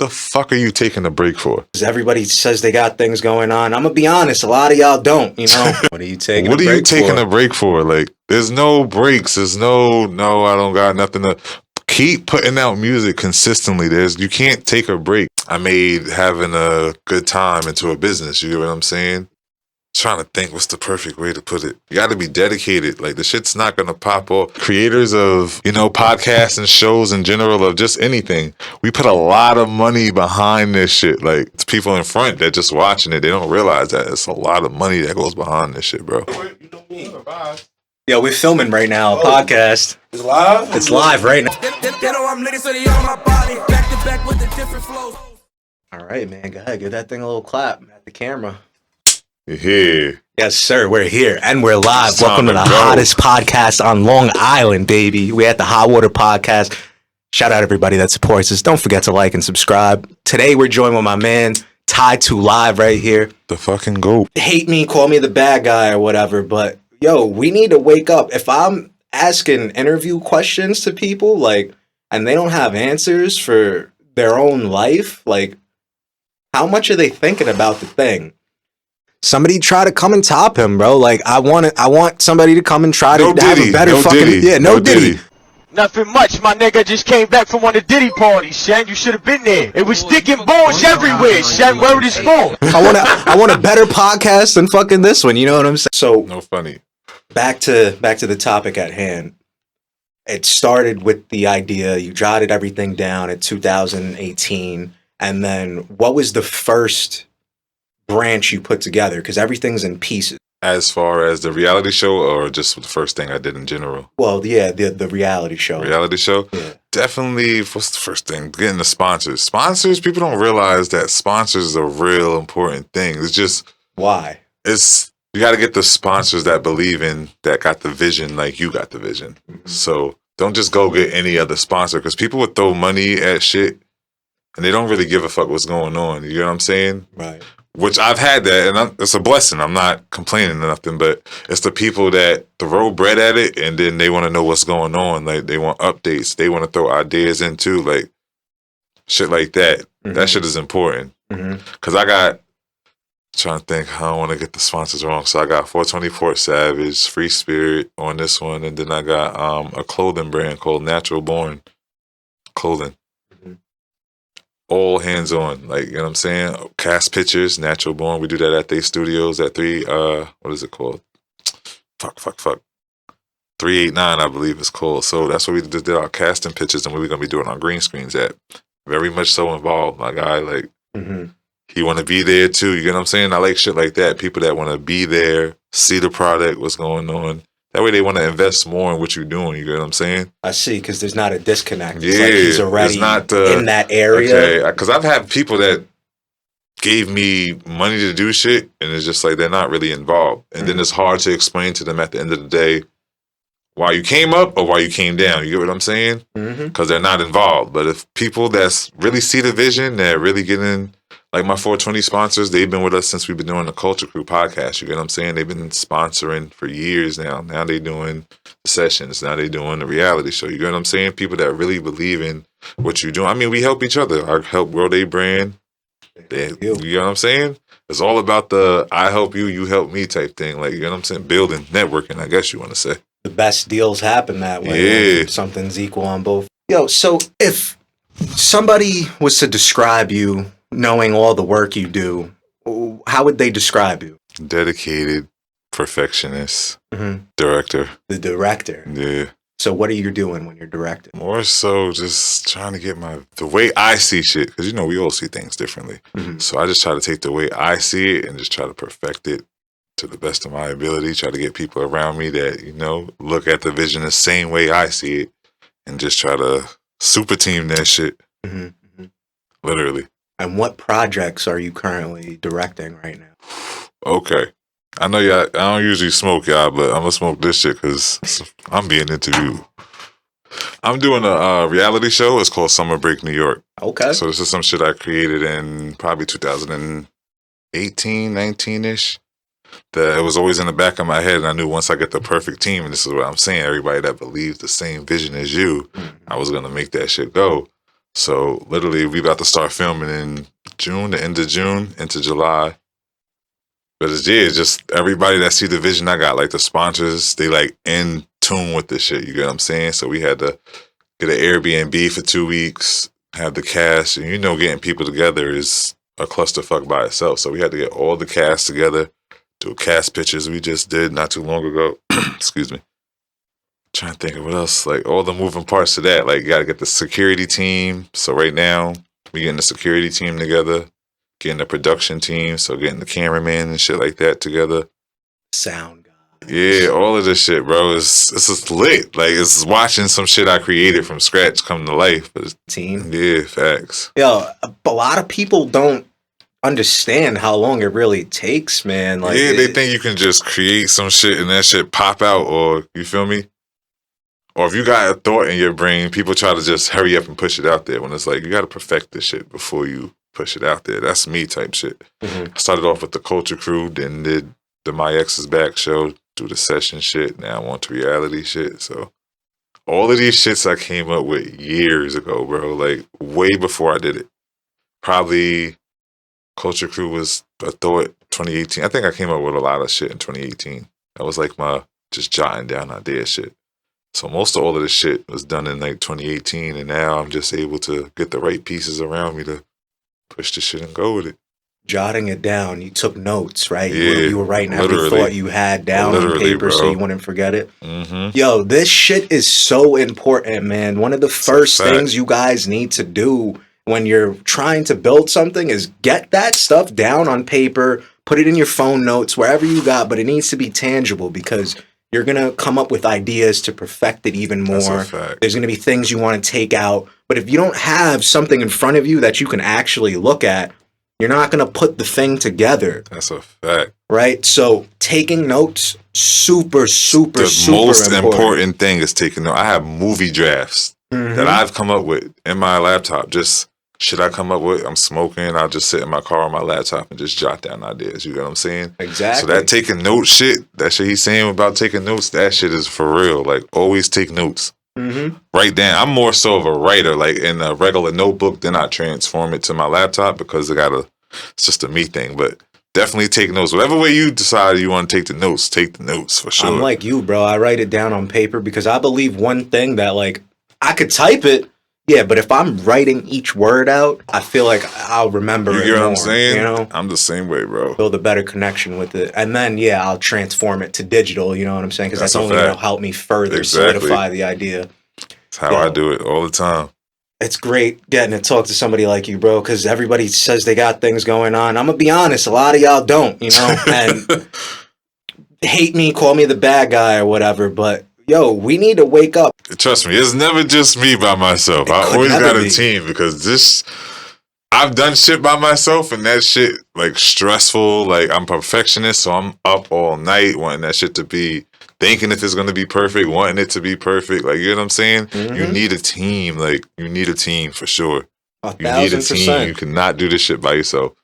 the fuck are you taking a break for? Everybody says they got things going on. I'm gonna be honest, a lot of y'all don't, you know. What are you taking What a are break you taking for? a break for? Like, there's no breaks. There's no, I don't got nothing to keep putting out music consistently. You can't take a break. I made having a good time into a business. You get what I'm saying? Trying to think what's the perfect way to put it. You got to be dedicated. Like, the shit's not going to pop off. Creators of, podcasts and shows in general, of just anything, we put a lot of money behind this shit. Like, it's people in front that just watching it. They don't realize that it's a lot of money that goes behind this shit, bro. You know me. Yo, we're filming right now, a podcast. It's live? It's live right now. I'm litty, so they on my body. Back to back with the different flows. All right, man. Go ahead. Give that thing a little clap at the camera. You're here. Yes, sir. We're here and we're live. It's time Welcome to the to go. hottest podcast on Long Island, baby. We're at the Hot Water Podcast. Shout out everybody that supports us. Don't forget to like and subscribe. Today we're joined with my man, tye2livee, right here. The fucking GOAT. Hate me, call me the bad guy or whatever, but yo, we need to wake up. If I'm asking interview questions to people, like, and they don't have answers for their own life, like, how much are they thinking about the thing? Somebody try to come and top him, bro. Like, I want somebody to come and try to have a better fucking No Diddy. Nothing much, my nigga. Just came back from one of the Diddy parties, Shen. You should have been there. It was dick and balls everywhere, Shen. Where would it spoon? I want a better podcast than fucking this one. You know what I'm saying? So No funny. back to the topic at hand. It started with the idea. You jotted everything down in 2018, and then what was the first branch you put together? Because everything's in pieces. As far as the reality show, or just the first thing I did in general? Well, yeah, the reality show. Reality show? Yeah. Definitely, what's the first thing? Getting the sponsors. Sponsors, people don't realize that sponsors is a real important thing. It's just... Why? You got to get the sponsors that believe in, that got the vision like you got the vision. Mm-hmm. So don't just go get any other sponsor, because people would throw money at shit and they don't really give a fuck what's going on. You know what I'm saying? Right. Which I've had that, and it's a blessing. I'm not complaining or nothing, but it's the people that throw bread at it and then they want to know what's going on. Like, they want updates. They want to throw ideas in too, like shit like that. Mm-hmm. That shit is important. Because trying to think, I don't want to get the sponsors wrong. So I got 424 Savage, Free Spirit on this one, and then I got a clothing brand called Natural Born Clothing. All hands on, like, you know what I'm saying? Cast pictures, Natural Born. We do that at their studios at what is it called? Fuck. 389, I believe it's called. So that's what we did our casting pictures and what we're going to be doing on green screens at. Very much so involved. My guy, like, he want to be there too. You get what I'm saying? I like shit like that. People that want to be there, see the product, what's going on. That way they want to invest more in what you're doing. You get what I'm saying? I see, because there's not a disconnect. Yeah, It's like he's already in that area. Okay, because I've had people that gave me money to do shit, and it's just like they're not really involved. And then it's hard to explain to them at the end of the day why you came up or why you came down. You get what I'm saying? Because they're not involved. But if people that's really see the vision, they're really getting... Like my 420 sponsors, they've been with us since we've been doing the Culture Crew podcast. You get what I'm saying? They've been sponsoring for years now. Now they doing the sessions. Now they doing the reality show. You get what I'm saying? People that really believe in what you're doing. I mean, we help each other. I help grow their brand. You know what I'm saying? It's all about the I help you, you help me type thing. Like, you know what I'm saying? Building, networking, I guess you want to say. The best deals happen that way. Yeah. Something's equal on both. Yo, so if somebody was to describe you, knowing all the work you do, how would they describe you? Dedicated, perfectionist, director. The director. Yeah. So what are you doing when you're directing? More so just trying to get the way I see shit, because, you know, we all see things differently. So I just try to take the way I see it and just try to perfect it to the best of my ability, try to get people around me that, you know, look at the vision the same way I see it and just try to super team that shit. Literally. And what projects are you currently directing right now? Okay. I know y'all, I don't usually smoke, y'all, but I'm going to smoke this shit because I'm being interviewed. I'm doing a reality show. It's called Summer Break New York. Okay. So this is some shit I created in probably 2018, 19-ish. That it was always in the back of my head, and I knew once I get the perfect team, and this is what I'm saying, everybody that believes the same vision as you, I was going to make that shit go. So literally, we about to start filming in June, the end of June into July. But it's just everybody that see the vision I got, like the sponsors, they like in tune with this shit. You get what I'm saying? So we had to get an Airbnb for 2 weeks, have the cast, and getting people together is a clusterfuck by itself. So we had to get all the cast together, do cast pictures we just did not too long ago. Excuse me. Trying to think of what else, like all the moving parts to that. Like you got to get the security team. So right now we getting the security team together, getting the production team, so getting the cameraman and shit like that together. Sound guy. Yeah, all of this shit, bro. It's just lit. Like it's watching some shit I created from scratch come to life. Team. Yeah, facts. Yo, a lot of people don't understand how long it really takes, man. Like, yeah, they think you can just create some shit and that shit pop out, or you feel me? Or if you got a thought in your brain, people try to just hurry up and push it out there when it's like, you got to perfect this shit before you push it out there. That's me type shit. I started off with the Culture Crew, then did the My Ex Is Back show, do the session shit. Now I'm on to reality shit. So all of these shits I came up with years ago, bro. Like way before I did it. Probably Culture Crew was a thought 2018. I think I came up with a lot of shit in 2018. That was like my just jotting down idea shit. So most of all of this shit was done in like 2018, and now I'm just able to get the right pieces around me to push the shit and go with it. Jotting it down, you took notes, right? Yeah, you were writing every literally. thought you had down on paper, so bro. you wouldn't forget it. Mm-hmm. Yo, this shit is so important, man. One of the first things you guys need to do when you're trying to build something is get that stuff down on paper, put it in your phone notes, wherever you got, but it needs to be tangible because you're going to come up with ideas to perfect it even more. That's a fact. There's going to be things you want to take out. But if you don't have something in front of you that you can actually look at, you're not going to put the thing together. That's a fact. Right? So taking notes, super The most important thing is taking notes. I have movie drafts that I've come up with in my laptop. Just shit I come up with, I'm smoking, I'll just sit in my car on my laptop and just jot down ideas. You get what I'm saying? Exactly. So that taking notes shit, that shit he's saying about taking notes, that shit is for real. Like, always take notes. Write down. I'm more so of a writer, like in a regular notebook, then I transform it to my laptop because it's just a me thing. But definitely take notes. Whatever way you decide you want to take the notes for sure. I'm like you, bro. I write it down on paper because I believe one thing that, like, I could type it, yeah, but if I'm writing each word out, I feel like I'll remember it more. You get what I'm saying? You know? I'm the same way, bro. Build a better connection with it. And then, yeah, I'll transform it to digital, you know what I'm saying? Because that's only going to help me further solidify the idea. That's how I do it all the time. It's great getting to talk to somebody like you, bro, because everybody says they got things going on. I'm going to be honest, a lot of y'all don't, you know? And hate me, call me the bad guy or whatever, but yo, we need to wake up. Trust me, it's never just me by myself. I always got a team because I've done shit by myself and that shit like stressful. Like I'm perfectionist, so I'm up all night wanting that shit to be, thinking if it's gonna be perfect, wanting it to be perfect. Like, you know what I'm saying? You need a team. Like, you need a team for sure. You need a team. You cannot do this shit by yourself.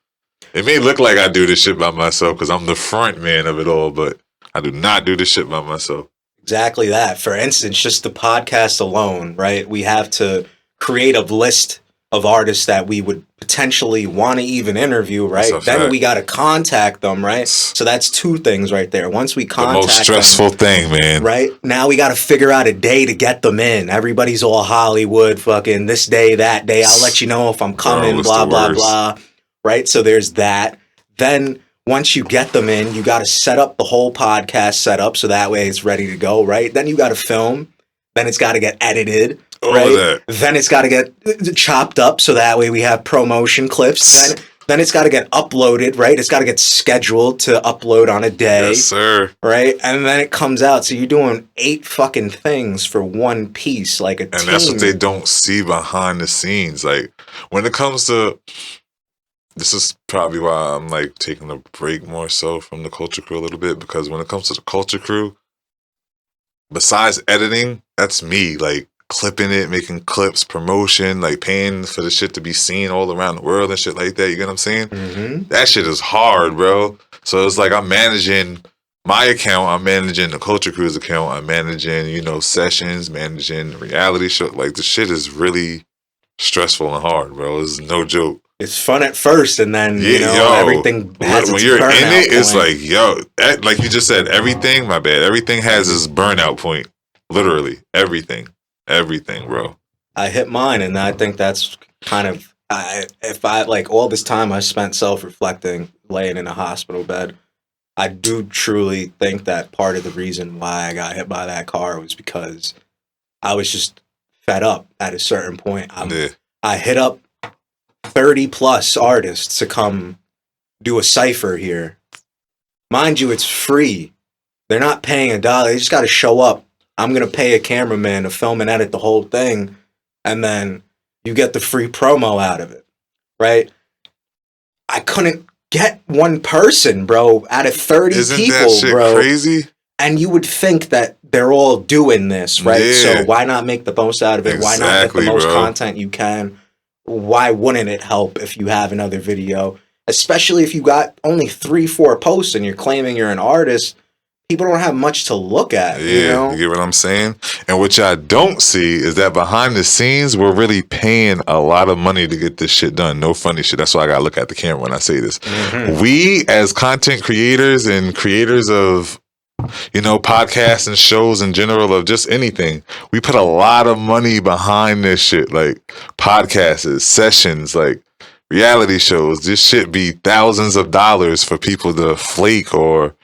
It may look like I do this shit by myself because I'm the front man of it all, but I do not do this shit by myself. Exactly that. For instance, just the podcast alone, right? We have to create a list of artists that we would potentially want to even interview, right? Then we got to contact them, right? So that's two things right there. Once we contact them, the most stressful thing, man. Right? Now we got to figure out a day to get them in. Everybody's all Hollywood, fucking this day, that day. I'll let you know if I'm coming, blah, blah, blah. Right? So there's that. Then once you get them in, you got to set up the whole podcast setup so that way it's ready to go, right? Then you got to film. Then it's got to get edited, right? Then it's got to get chopped up so that way we have promotion clips. Then it's got to get uploaded, right? It's got to get scheduled to upload on a day. Yes, sir. Right? And then it comes out. So you're doing 8 fucking things for one piece, like a team. And that's what they don't see behind the scenes. Like, when it comes to... This is probably why I'm like taking a break more so from the Culture Crew a little bit, because when it comes to the Culture Crew, besides editing, that's me, like clipping it, making clips, promotion, like paying for the shit to be seen all around the world and shit like that. You get what I'm saying? That shit is hard, bro. So it's like I'm managing my account, I'm managing the Culture Crew's account, I'm managing, sessions, managing reality show. Like, the shit is really stressful and hard, bro. It's no joke. It's fun at first, and then everything has when its you're in burnout it, it's point. like like you just said, everything. My bad. Everything has its burnout point. Literally everything, bro. I hit mine, and I think that's kind of if I like all this time I spent self-reflecting, laying in a hospital bed. I do truly think that part of the reason why I got hit by that car was because I was just fed up at a certain point. I hit up 30 plus artists to come do a cypher here. Mind you, it's free. They're not paying $1. They just got to show up. I'm going to pay a cameraman to film and edit the whole thing. And then you get the free promo out of it, right? I couldn't get one person, bro, out of 30 Isn't people, that shit bro. crazy? And you would think that they're all doing this, right? Yeah. So why not make the most out of it? Why not get the most bro. content you can? Why wouldn't it help if you have another video? Especially if you got only 3-4 posts and you're claiming you're an artist. People don't have much to look at. Yeah, you know? you get what I'm saying? And what y'all don't see is that behind the scenes, we're really paying a lot of money to get this shit done. No funny shit. That's why I gotta look at the camera when I say this. Mm-hmm. We, as content creators and creators of, podcasts and shows in general, of just anything, we put a lot of money behind this shit. Like podcasts, sessions, like reality shows. This shit be thousands of dollars for people to flake or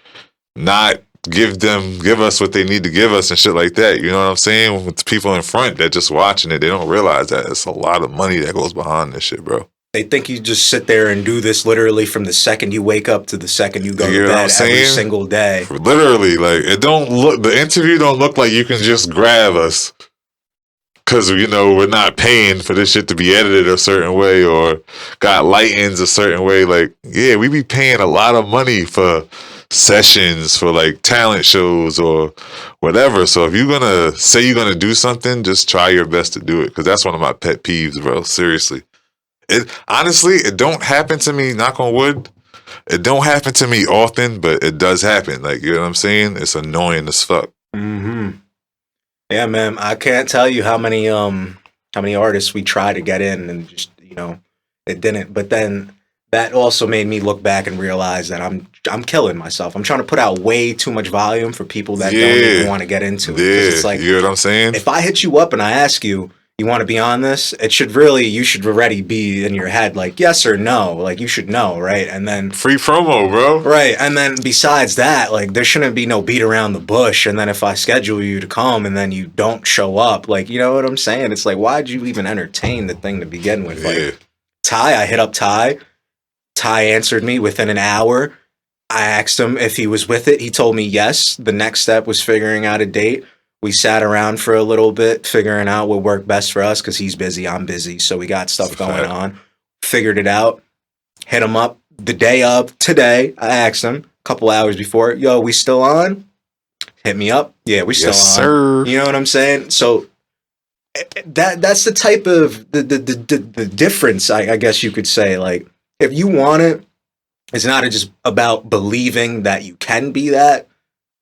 not give us what they need to give us and shit like that. You know what I'm saying? With the people in front that just watching it, they don't realize that it's a lot of money that goes behind this shit, bro. They think you just sit there and do this literally from the second you wake up to the second you go to bed every single day. Literally, like the interview don't look like you can just grab us because, we're not paying for this shit to be edited a certain way or got light-ins a certain way. Like, yeah, we be paying a lot of money for sessions, for like talent shows or whatever. So if you're gonna say you're gonna do something, just try your best to do it, because that's one of my pet peeves, bro. Seriously. It don't happen to me, knock on wood. It don't happen to me often, but it does happen. Like, you know what I'm saying? It's annoying as fuck. Mm-hmm. Yeah, man. I can't tell you how many artists we tried to get in and just, it didn't. But then that also made me look back and realize that I'm killing myself. I'm trying to put out way too much volume for people that don't even want to get into it. Yeah, it's like, you know what I'm saying? If I hit you up and I ask you, you want to be on this? You should already be in your head like yes or no. Like you should know, right? And then free promo, bro. Right. And then besides that, like there shouldn't be no beat around the bush. And then if I schedule you to come and then you don't show up, like, you know what I'm saying? It's like, why'd you even entertain the thing to begin with? Yeah. Like I hit up Ty. Ty answered me within an hour. I asked him if he was with it. He told me yes. The next step was figuring out a date. We sat around for a little bit, figuring out what worked best for us, because he's busy, I'm busy. So we got stuff going on. Figured it out. Hit him up the day of today. I asked him a couple hours before, yo, we still on? Hit me up. Yeah, we still on. Sir. You know what I'm saying? So that's the type of the difference, I guess you could say. Like, if you want it, it's not just about believing that you can be that.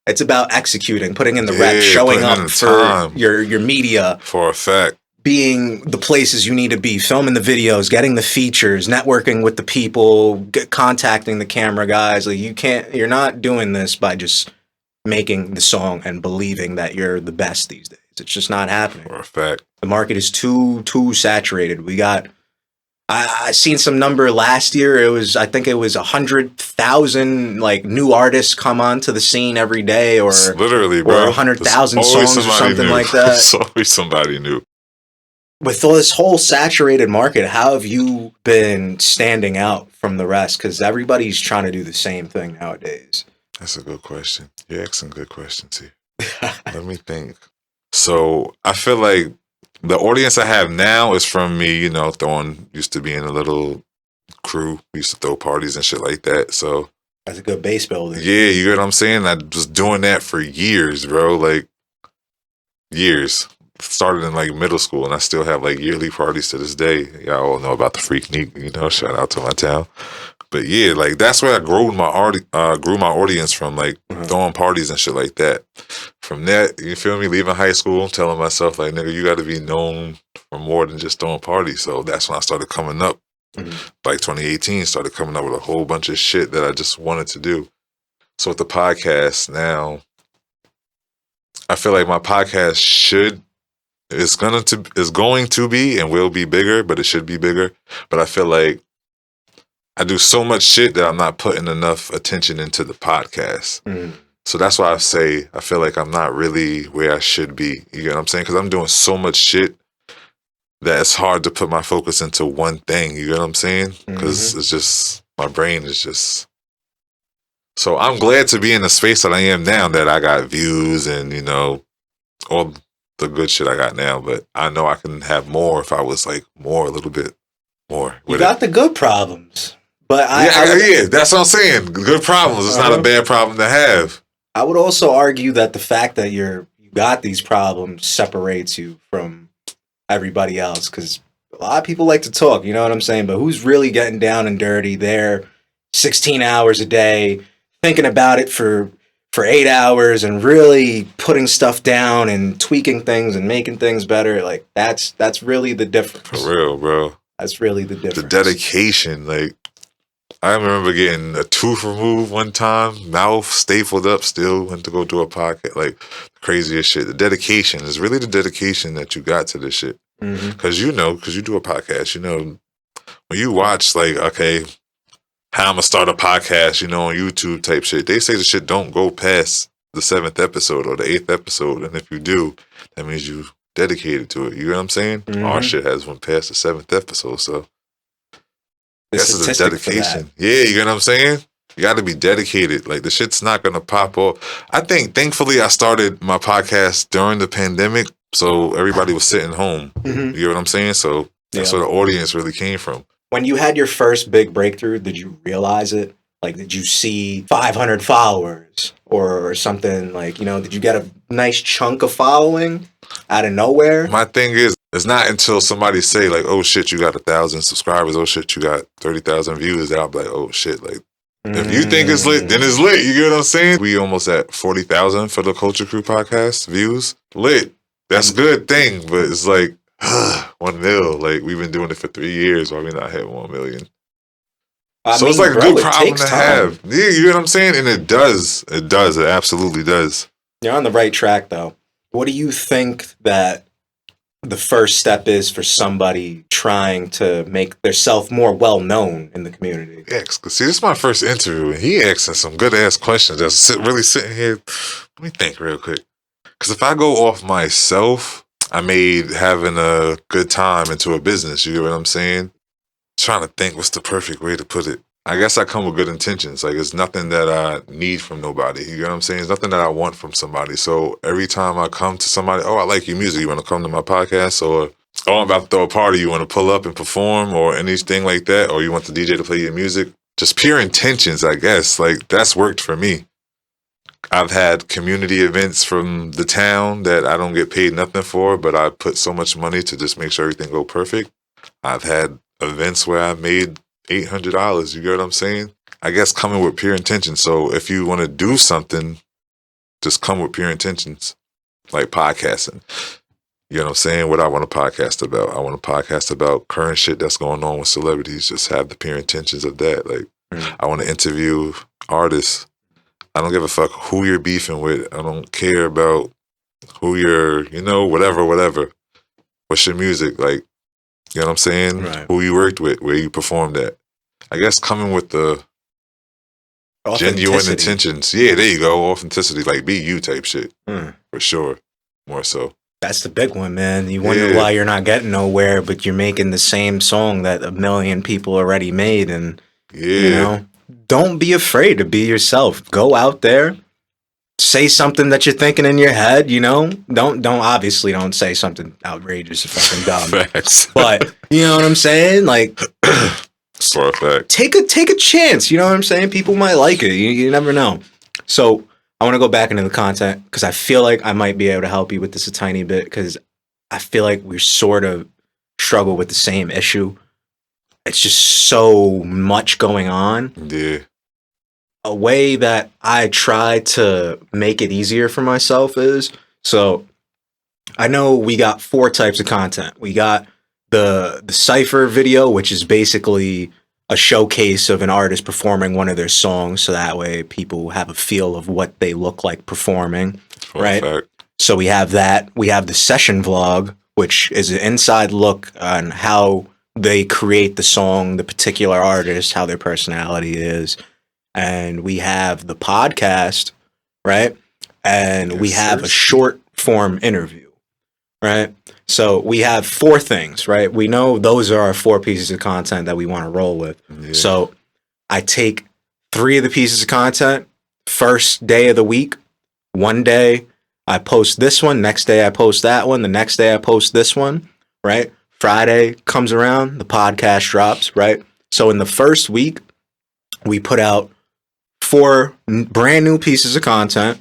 It's about executing, putting in the reps, showing up for your media. For a fact. Being the places you need to be, filming the videos, getting the features, networking with the people, contacting the camera guys. Like you're not doing this by just making the song and believing that you're the best these days. It's just not happening. For a fact. The market is too saturated. We got... I seen some number last year. I think it was 100,000 like new artists come onto the scene every day, or literally, bro, 100,000 songs or something like that. It's always somebody new. With all this whole saturated market, how have you been standing out from the rest? Because everybody's trying to do the same thing nowadays. That's a good question. You're asking good questions here. Let me think. So I feel like the audience I have now is from me, used to be in a little crew. We used to throw parties and shit like that. So that's a good base builder. Yeah, you get what I'm saying? I was doing that for years, bro. Like years. Started in like middle school, and I still have like yearly parties to this day. Y'all all know about the Freaknik, shout out to my town. But yeah, like that's where I grew my audience from, like throwing parties and shit like that. From that, you feel me? Leaving high school, telling myself like, nigga, you got to be known for more than just throwing parties. So that's when I started coming up. Like 2018, started coming up with a whole bunch of shit that I just wanted to do. So with the podcast now, I feel like my podcast is going to be and will be bigger, but it should be bigger. But I feel like I do so much shit that I'm not putting enough attention into the podcast. So that's why I say I feel like I'm not really where I should be. You get what I'm saying? Because I'm doing so much shit that it's hard to put my focus into one thing. You get what I'm saying? Because it's just, my brain is just... So I'm glad to be in the space that I am now, that I got views and, you know, all the good shit I got now. But I know I can have more if I was like a little bit more. You got the good problems. But yeah, that's what I'm saying. Good problems. It's not a bad problem to have. I would also argue that the fact that you got these problems separates you from everybody else, because a lot of people like to talk, you know what I'm saying? But who's really getting down and dirty there 16 hours a day, thinking about it for 8 hours and really putting stuff down and tweaking things and making things better? Like that's really the difference. For real, bro. That's really the difference. The dedication, like, I remember getting a tooth removed one time, mouth stapled up, still went to go do a podcast, like craziest shit. The dedication is really the dedication that you got to this shit. Because you do a podcast, you know, when you watch, like, okay, how I'm going to start a podcast, you know, on YouTube type shit, they say the shit don't go past the 7th episode or the 8th episode. And if you do, that means you dedicated to it. You know what I'm saying? Our shit has went past the 7th episode, so. This is a dedication. Yeah, you know what I'm saying? You got to be dedicated. Like, the shit's not going to pop off. I think, thankfully, I started my podcast during the pandemic, so everybody was sitting home. You know what I'm saying? So that's where the audience really came from. When you had your first big breakthrough, did you realize it? Like, did you see 500 followers or something? Like, you know, did you get a nice chunk of following out of nowhere? My thing is, it's not until somebody say, like, oh, shit, you got 1,000 subscribers. Oh, shit, you got 30,000 views. That I'll be like, oh, shit. Like, if you think it's lit, then it's lit. You get what I'm saying? We almost at 40,000 for the Culture Crew podcast views. Lit. That's a good thing. But it's like, 1 mil. Like, we've been doing it for 3 years. Why we not hit 1 million? So it's like a good problem to have. Yeah, you know what I'm saying? And it does. It does. It absolutely does. You're on the right track, though. What do you think that the first step is for somebody trying to make themselves more well-known in the community? Yeah, see, this is my first interview, and he asking some good-ass questions. Just really sitting here. Let me think real quick. Because if I go off myself, I made having a good time into a business. You get what I'm saying? Trying to think what's the perfect way to put it. I guess I come with good intentions. Like, it's nothing that I need from nobody. You know what I'm saying? It's nothing that I want from somebody. So every time I come to somebody, oh, I like your music, you want to come to my podcast? Or, oh, I'm about to throw a party, you want to pull up and perform? Or anything like that? Or you want the DJ to play your music? Just pure intentions, I guess. Like, that's worked for me. I've had community events from the town that I don't get paid nothing for, but I put so much money to just make sure everything go perfect. I've had events where I made $800. You get what I'm saying? I guess coming with pure intention. So if you want to do something, just come with pure intentions, like podcasting. You know what I'm saying? What I want to podcast about. I want to podcast about current shit that's going on with celebrities. Just have the pure intentions of that. Like, I want to interview artists. I don't give a fuck who you're beefing with. I don't care about who you're, you know, whatever. What's your music? Like, you know what I'm saying? Right. Who you worked with, where you performed at. I guess coming with the genuine intentions. Yeah, there you go. Authenticity, like be you type shit. For sure. More so. That's the big one, man. You wonder why you're not getting nowhere, but you're making the same song that 1 million people already made. And, you know, don't be afraid to be yourself. Go out there. Say something that you're thinking in your head, you know? Don't say something outrageous or fucking dumb. Facts. But you know what I'm saying? Like, for a fact. Take a chance, you know what I'm saying? People might like it. You never know. So I want to go back into the content because I feel like I might be able to help you with this a tiny bit because I feel like we sort of struggle with the same issue. it's just so much going on. Yeah. A way that I try to make it easier for myself is, so I know we got 4 types of content. We got the Cypher video, which is basically a showcase of an artist performing one of their songs, so that way people have a feel of what they look like performing, right? Fact. So we have that. We have the session vlog, which is an inside look on how they create the song, the particular artist, how their personality is. And we have the podcast, right? And we have a short form interview, right? So we have 4 things, right? We know those are our 4 pieces of content that we want to roll with. Yeah. So I take 3 of the pieces of content, first day of the week, one day I post this one, next day I post that one, the next day I post this one, right? Friday comes around, the podcast drops, right? So in the first week, we put out 4 brand new pieces of content.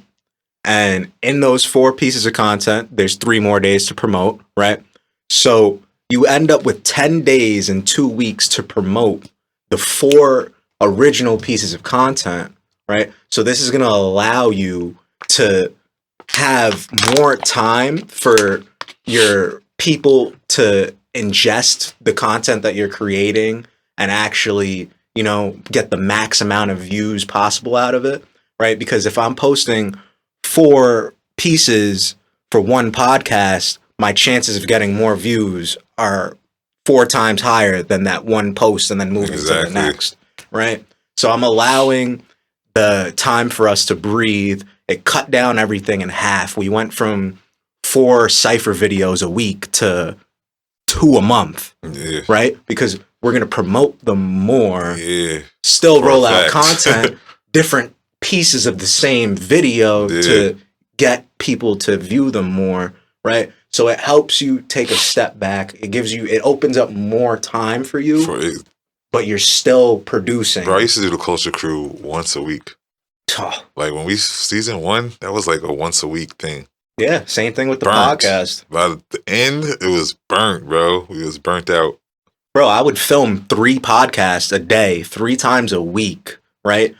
And in those 4 pieces of content, there's 3 more days to promote, right? So you end up with 10 days and 2 weeks to promote the 4 original pieces of content, right? So this is going to allow you to have more time for your people to ingest the content that you're creating and actually, you know, get the max amount of views possible out of it, right? Because if I'm posting 4 pieces for one podcast, my chances of getting more views are 4 times higher than that one post and then moving to the next, right? So I'm allowing the time for us to breathe. It cut down everything in half. We went from 4 Cypher videos a week to 2 a month, right? Because we're going to promote them more, still roll out content, different pieces of the same video to get people to view them more, right? So it helps you take a step back. It opens up more time for you, but you're still producing. Bro, I used to do the Culture Crew once a week. Like when season 1, that was like a once a week thing. Yeah, same thing with the podcast. By the end, it was burnt, bro. We was burnt out. Bro, I would film 3 podcasts a day, 3 times a week, right?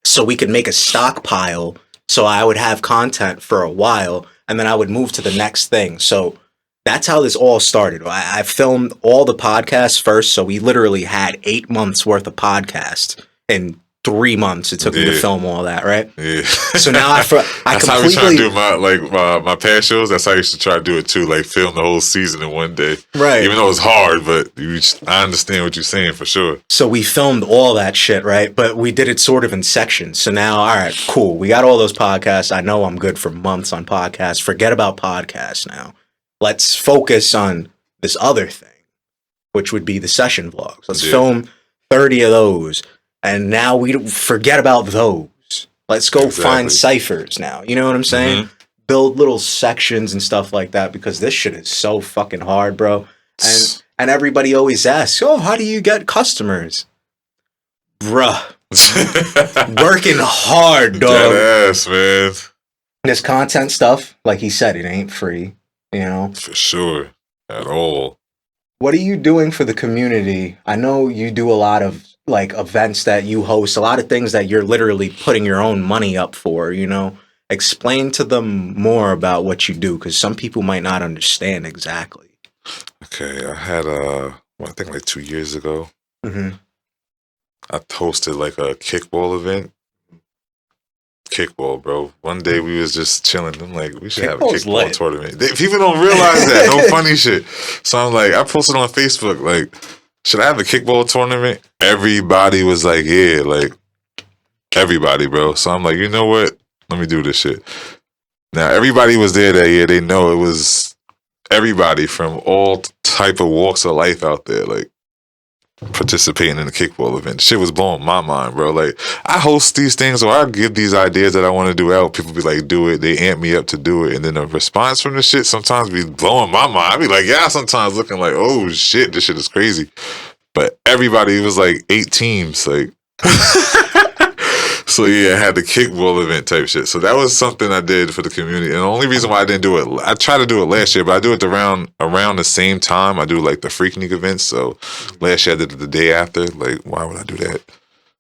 So we could make a stockpile. So I would have content for a while, and then I would move to the next thing. So that's how this all started. I filmed all the podcasts first, so we literally had 8 months worth of podcasts in 3 months. It took me to film all that, right? Yeah. So now that's how we try to do my past shows. That's how I used to try to do it too. Like film the whole season in one day, right? Even though it's hard, but I understand what you're saying for sure. So we filmed all that shit, right? But we did it sort of in sections. So now, all right, cool. We got all those podcasts. I know I'm good for months on podcasts. Forget about podcasts now. Let's focus on this other thing, which would be the session vlogs. Let's film 30 of those. And now we forget about those. Let's go find ciphers now. You know what I'm saying? Mm-hmm. Build little sections and stuff like that, because this shit is so fucking hard, bro. And everybody always asks, "Oh, how do you get customers?" Bruh. Working hard, dog. That ass, man. This content stuff, like he said, it ain't free, you know? For sure. At all. What are you doing for the community? I know you do a lot of like events that you host, a lot of things that you're literally putting your own money up for, you know? Explain to them more about what you do, because some people might not understand exactly. Okay, I had I think like 2 years ago, I hosted like a kickball event. Kickball, bro. One day we was just chilling. I'm like, we should have a kickball tournament. People don't realize that. No funny shit. So I'm like, I posted on Facebook, like, should I have a kickball tournament? Everybody was like, yeah, like, everybody, bro. So I'm like, you know what? Let me do this shit. Now, everybody was there that year. They know it was everybody from all type of walks of life out there, like, participating in the kickball event. Shit was blowing my mind, bro. Like, I host these things, or I give these ideas that I want to do out. People be like, do it. They amp me up to do it. And then the response from the shit sometimes be blowing my mind. I be like, yeah, sometimes looking like, oh shit, this shit is crazy. But everybody, it was like 8 teams, like. So yeah, I had the kickball event type shit. So that was something I did for the community. And the only reason why I didn't do it, I tried to do it last year, but I do it around the same time. I do like the Freaknik events. So last year I did it the day after. Like, why would I do that?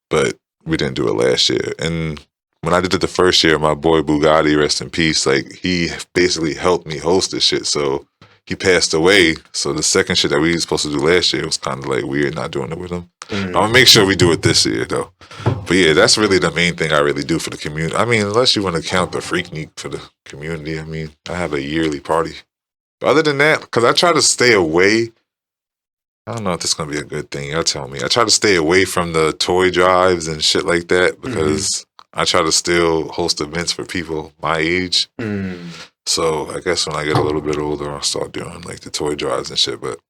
But we didn't do it last year. And when I did it the first year, my boy Bugatti, rest in peace, like he basically helped me host this shit. So he passed away. So the second shit that we were supposed to do last year was kind of like weird not doing it with him. I'm gonna make sure we do it this year though. But yeah, that's really the main thing I really do for the community. I mean, unless you want to count the Freaknik for the community, I mean, I have a yearly party. But other than that, because I try to stay away. I don't know if this is gonna be a good thing. Y'all tell me. I try to stay away from the toy drives and shit like that because I try to still host events for people my age. So I guess when I get a little bit older, I'll start doing like the toy drives and shit. But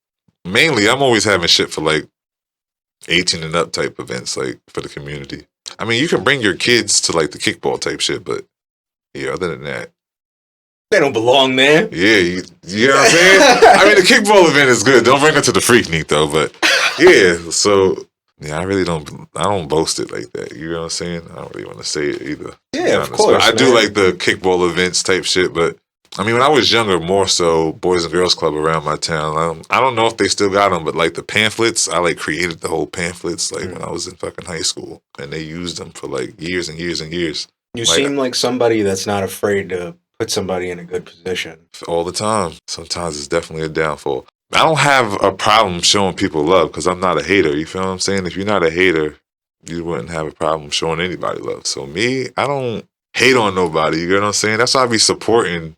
mainly, I'm always having shit for like 18 and up type events, like for the community. I mean, you can bring your kids to like the kickball type shit, but yeah, other than that, They don't belong there. yeah, you know what I'm saying? I mean, the kickball event is good. Don't bring it to the Freaknik though, but yeah, so yeah, I don't boast it like that. You know what I'm saying? I don't really want to say it either. Yeah, of course. I do man. like the kickball events type shit, but I mean, when I was younger, more so Boys and Girls Club around my town. I don't know if they still got them, but like the pamphlets, I like created the whole pamphlets like when I was in fucking high school, and they used them for like years and years and years. You like, seem like somebody that's not afraid to put somebody in a good position. all the time. Sometimes it's definitely a downfall. I don't have a problem showing people love because I'm not a hater. You feel what I'm saying? If you're not a hater, you wouldn't have a problem showing anybody love. So me, I don't hate on nobody. You get what I'm saying? That's why I be supporting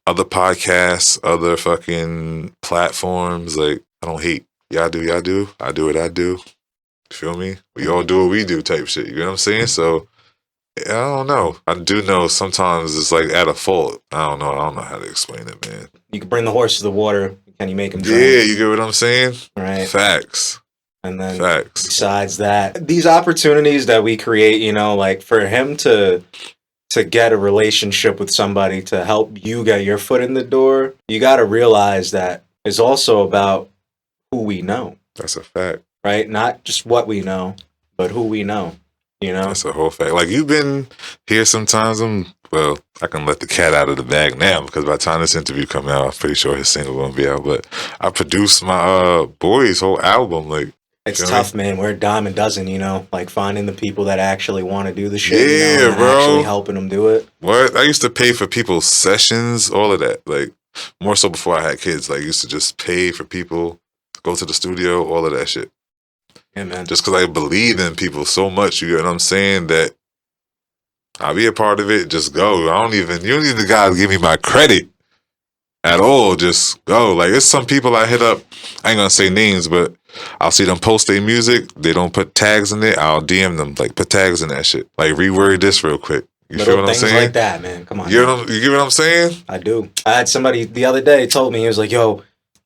other podcasts, other fucking platforms. Like, I don't hate. Y'all do, y'all do. I do what I do. You feel me? We all do what we do type shit. You know what I'm saying? So, I don't know. I do know sometimes it's like at a fault. I don't know how to explain it, man. You can bring the horse to the water. Can you make him drink? Yeah, you get what I'm saying? Right. Facts. And then Facts. besides that, these opportunities that we create, you know, like for him to get a relationship with somebody to help you get your foot in the door, you got to realize that it's also about who we know, That's a fact. right? Not just what we know, but who we know, you know? That's a whole fact. Like, you've been here sometimes. Well, I can let the cat out of the bag now because by the time this interview comes out, I'm pretty sure his single won't be out. But I produced my boy's whole album. Like, It's feel tough, me? man. We're a dime a dozen, you know, like finding the people that actually want to do the shit, Yeah, you know, and bro. actually helping them do it. What? I used to pay for people's sessions, all of that. Like, more so before I had kids. Like, I used to just pay for people, go to the studio, all of that shit. Yeah, man. Just because I believe in people so much, you get what I'm saying, that I'll be a part of it. Just go. You don't even gotta give me my credit at all. Just go. Like, it's some people I hit up. I ain't gonna say names, but I'll see them post their music. They don't put tags in it. I'll DM them, like, put tags in that shit. Like, reword this real quick. You Little feel what I'm things saying? like that, man. Come on. You now. get what I'm saying? I do. I had somebody the other day told me, he was like, yo,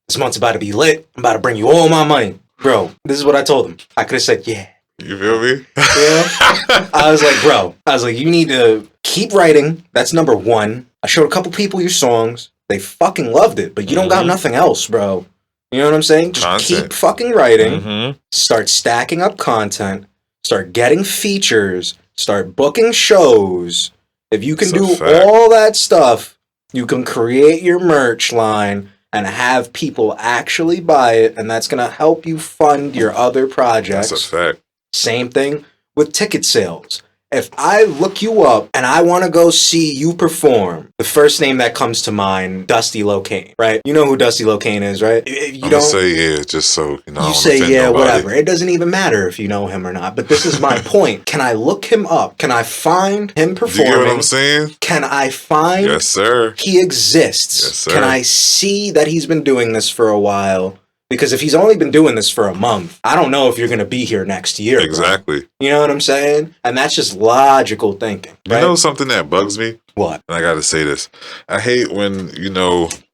this month's about to be lit. I'm about to bring you all my money. Bro, this is what I told him. I could have said, yeah. You feel me? Yeah. I was like, bro, you need to keep writing. That's number one. I showed a couple people your songs. They fucking loved it, but you don't got nothing else, bro. You know what I'm saying? Just Content. keep fucking writing. Mm-hmm. Start stacking up content. Start getting features. Start booking shows. If you can It's a do fact. all that stuff, you can create your merch line and have people actually buy it, and that's going to help you fund your other projects. That's a fact. Same thing with ticket sales. If I look you up and I want to go see you perform, the first name that comes to mind, Dusty Locane, right? You know who Dusty Locane is, right? If you I'm don't gonna say yeah, just so you know. I you don't say offend yeah, nobody. whatever. It doesn't even matter if you know him or not. But this is my point. Can I look him up? Can I find him Do you performing? get what I'm saying? Can I find Yes, sir. he exists? Yes, sir. Can I see that he's been doing this for a while? Because if he's only been doing this for a month, I don't know if you're going to be here next year. bro. Exactly. You know what I'm saying? And that's just logical thinking. You Right? know something that bugs me? What? And I gotta say this. I hate when,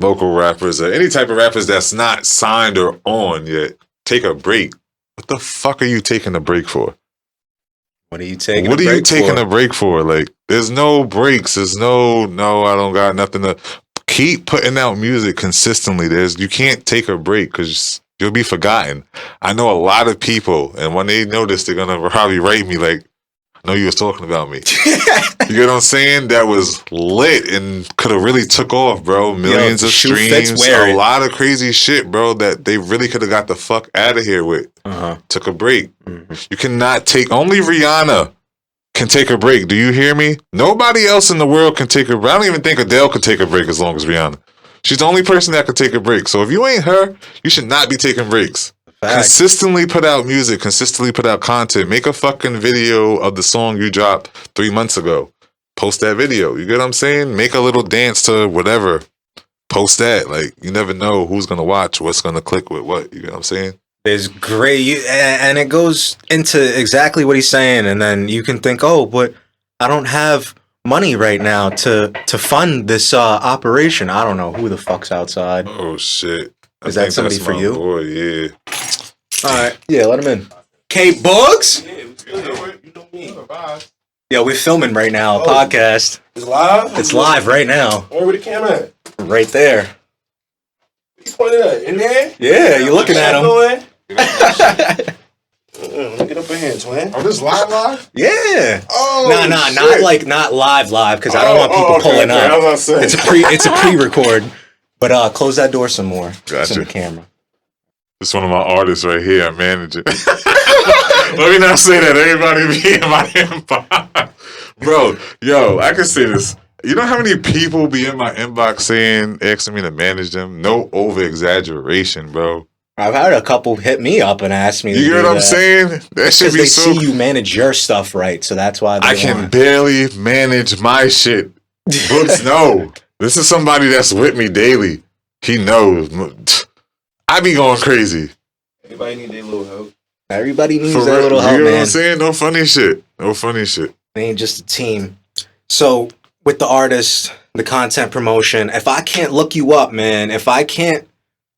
local rappers or any type of rappers that's not signed or on yet take a break. What the fuck are you taking a break for? What are you taking? What a are you break taking for? a break for? Like, there's no breaks. There's no, I don't got nothing to keep putting out music consistently. You can't take a break because you'll be forgotten. I know a lot of people, and when they know this, they're gonna probably write me like, I know you was talking about me. You get what I'm saying? That was lit and could have really took off, bro. Millions of streams, a lot of crazy shit, bro, that they really could have got the fuck out of here with. Took a break. You cannot take, only Rihanna can take a break. Do you hear me? Nobody else in the world can take a break. I don't even think Adele could take a break as long as Rihanna. She's the only person that could take a break. So if you ain't her, you should not be taking breaks. Consistently put out music, consistently put out content. Make a fucking video of the song you dropped 3 months ago. Post that video. You get what I'm saying? Make a little dance to whatever. Post that. Like, you never know who's going to watch, what's going to click with what. You get what I'm saying? There's great, and it goes into exactly what he's saying, and then you can think, oh, but I don't have money right now to fund this operation. I don't know who the fuck's outside. Oh shit! Is that somebody for you? Boy, yeah. All right, yeah, let him in. Kate Books. Yeah, you know me. Yo, we're filming right now, a podcast. It's live. It's live right now. Where the camera at? Right there. You pointed at in there? Yeah, you're looking at him. Let me get up in here, twin. Oh, this live? Yeah. Oh, not live, because I don't want people pulling up. I was about to say. It's a pre-record. But close that door some more. Gotcha. It's in the camera. This one of my artists right here, I'm managing. Let me not say that. Everybody be in my inbox. Bro, yo, I can say this. You know how many people be in my inbox asking me to manage them? No over-exaggeration, bro. I've had a couple hit me up and ask me to You get do what I'm that. saying? That should be they so... see you manage your stuff right, so that's why I can barely manage my shit. Books, no. This is somebody that's with me daily. He knows. I be going crazy. Everybody need their little help. Everybody needs For that real. little help, You know man. what I'm saying? No funny shit. No funny shit. It ain't just a team. So, with the artist, the content promotion, if I can't look you up, man, if I can't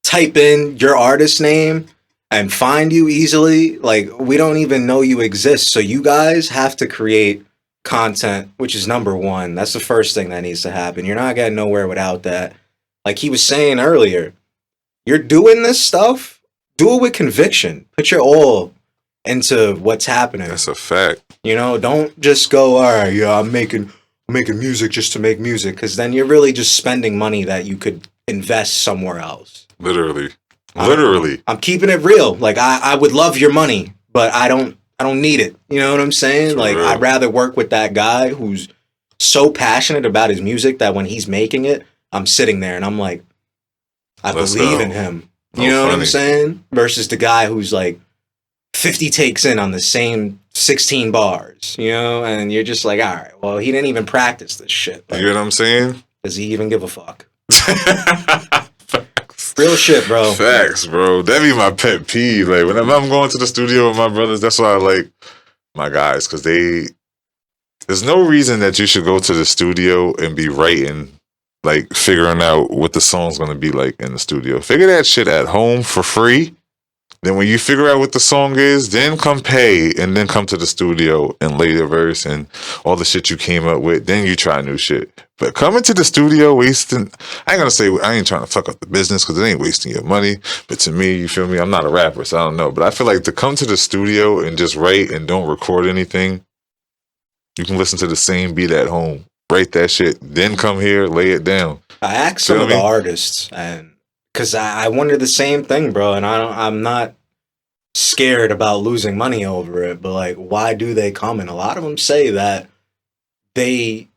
type in your artist name and find you easily, like, we don't even know you exist. So you guys have to create content, which is number one. That's the first thing that needs to happen. You're not getting nowhere without that. Like he was saying earlier, you're doing this stuff, do it with conviction. Put your all into what's happening. That's a fact. You know, don't just go, all right, yeah, I'm making music just to make music, because then you're really just spending money that you could invest somewhere else. Literally. I'm keeping it real. Like I would love your money, but I don't need it. You know what I'm saying? For like real. I'd rather work with that guy who's so passionate about his music that when he's making it, I'm sitting there and I'm like, I Let's believe go. in him. Oh, You know what I'm funny. saying? Versus the guy who's like 50 takes in on the same 16 bars, you know? And you're just like, all right, well, he didn't even practice this shit. You Like, get what I'm saying? does he even give a fuck? Real shit, bro. Facts, bro. That be my pet peeve. Like, whenever I'm going to the studio with my brothers, that's why I like my guys, because there's no reason that you should go to the studio and be writing, like, figuring out what the song's going to be like in the studio. Figure that shit at home for free. Then when you figure out what the song is, then come pay and then come to the studio and lay the verse and all the shit you came up with. Then you try new shit. But coming to the studio wasting, I ain't gonna say I ain't trying to fuck up the business because it ain't wasting your money. But to me, you feel me? I'm not a rapper, so I don't know. But I feel like to come to the studio and just write and don't record anything, you can listen to the same beat at home. Write that shit, then come here, lay it down. I asked some Feel of the me? artists, and because I wonder the same thing, bro, and I'm not scared about losing money over it, but like, why do they come? And a lot of them say that they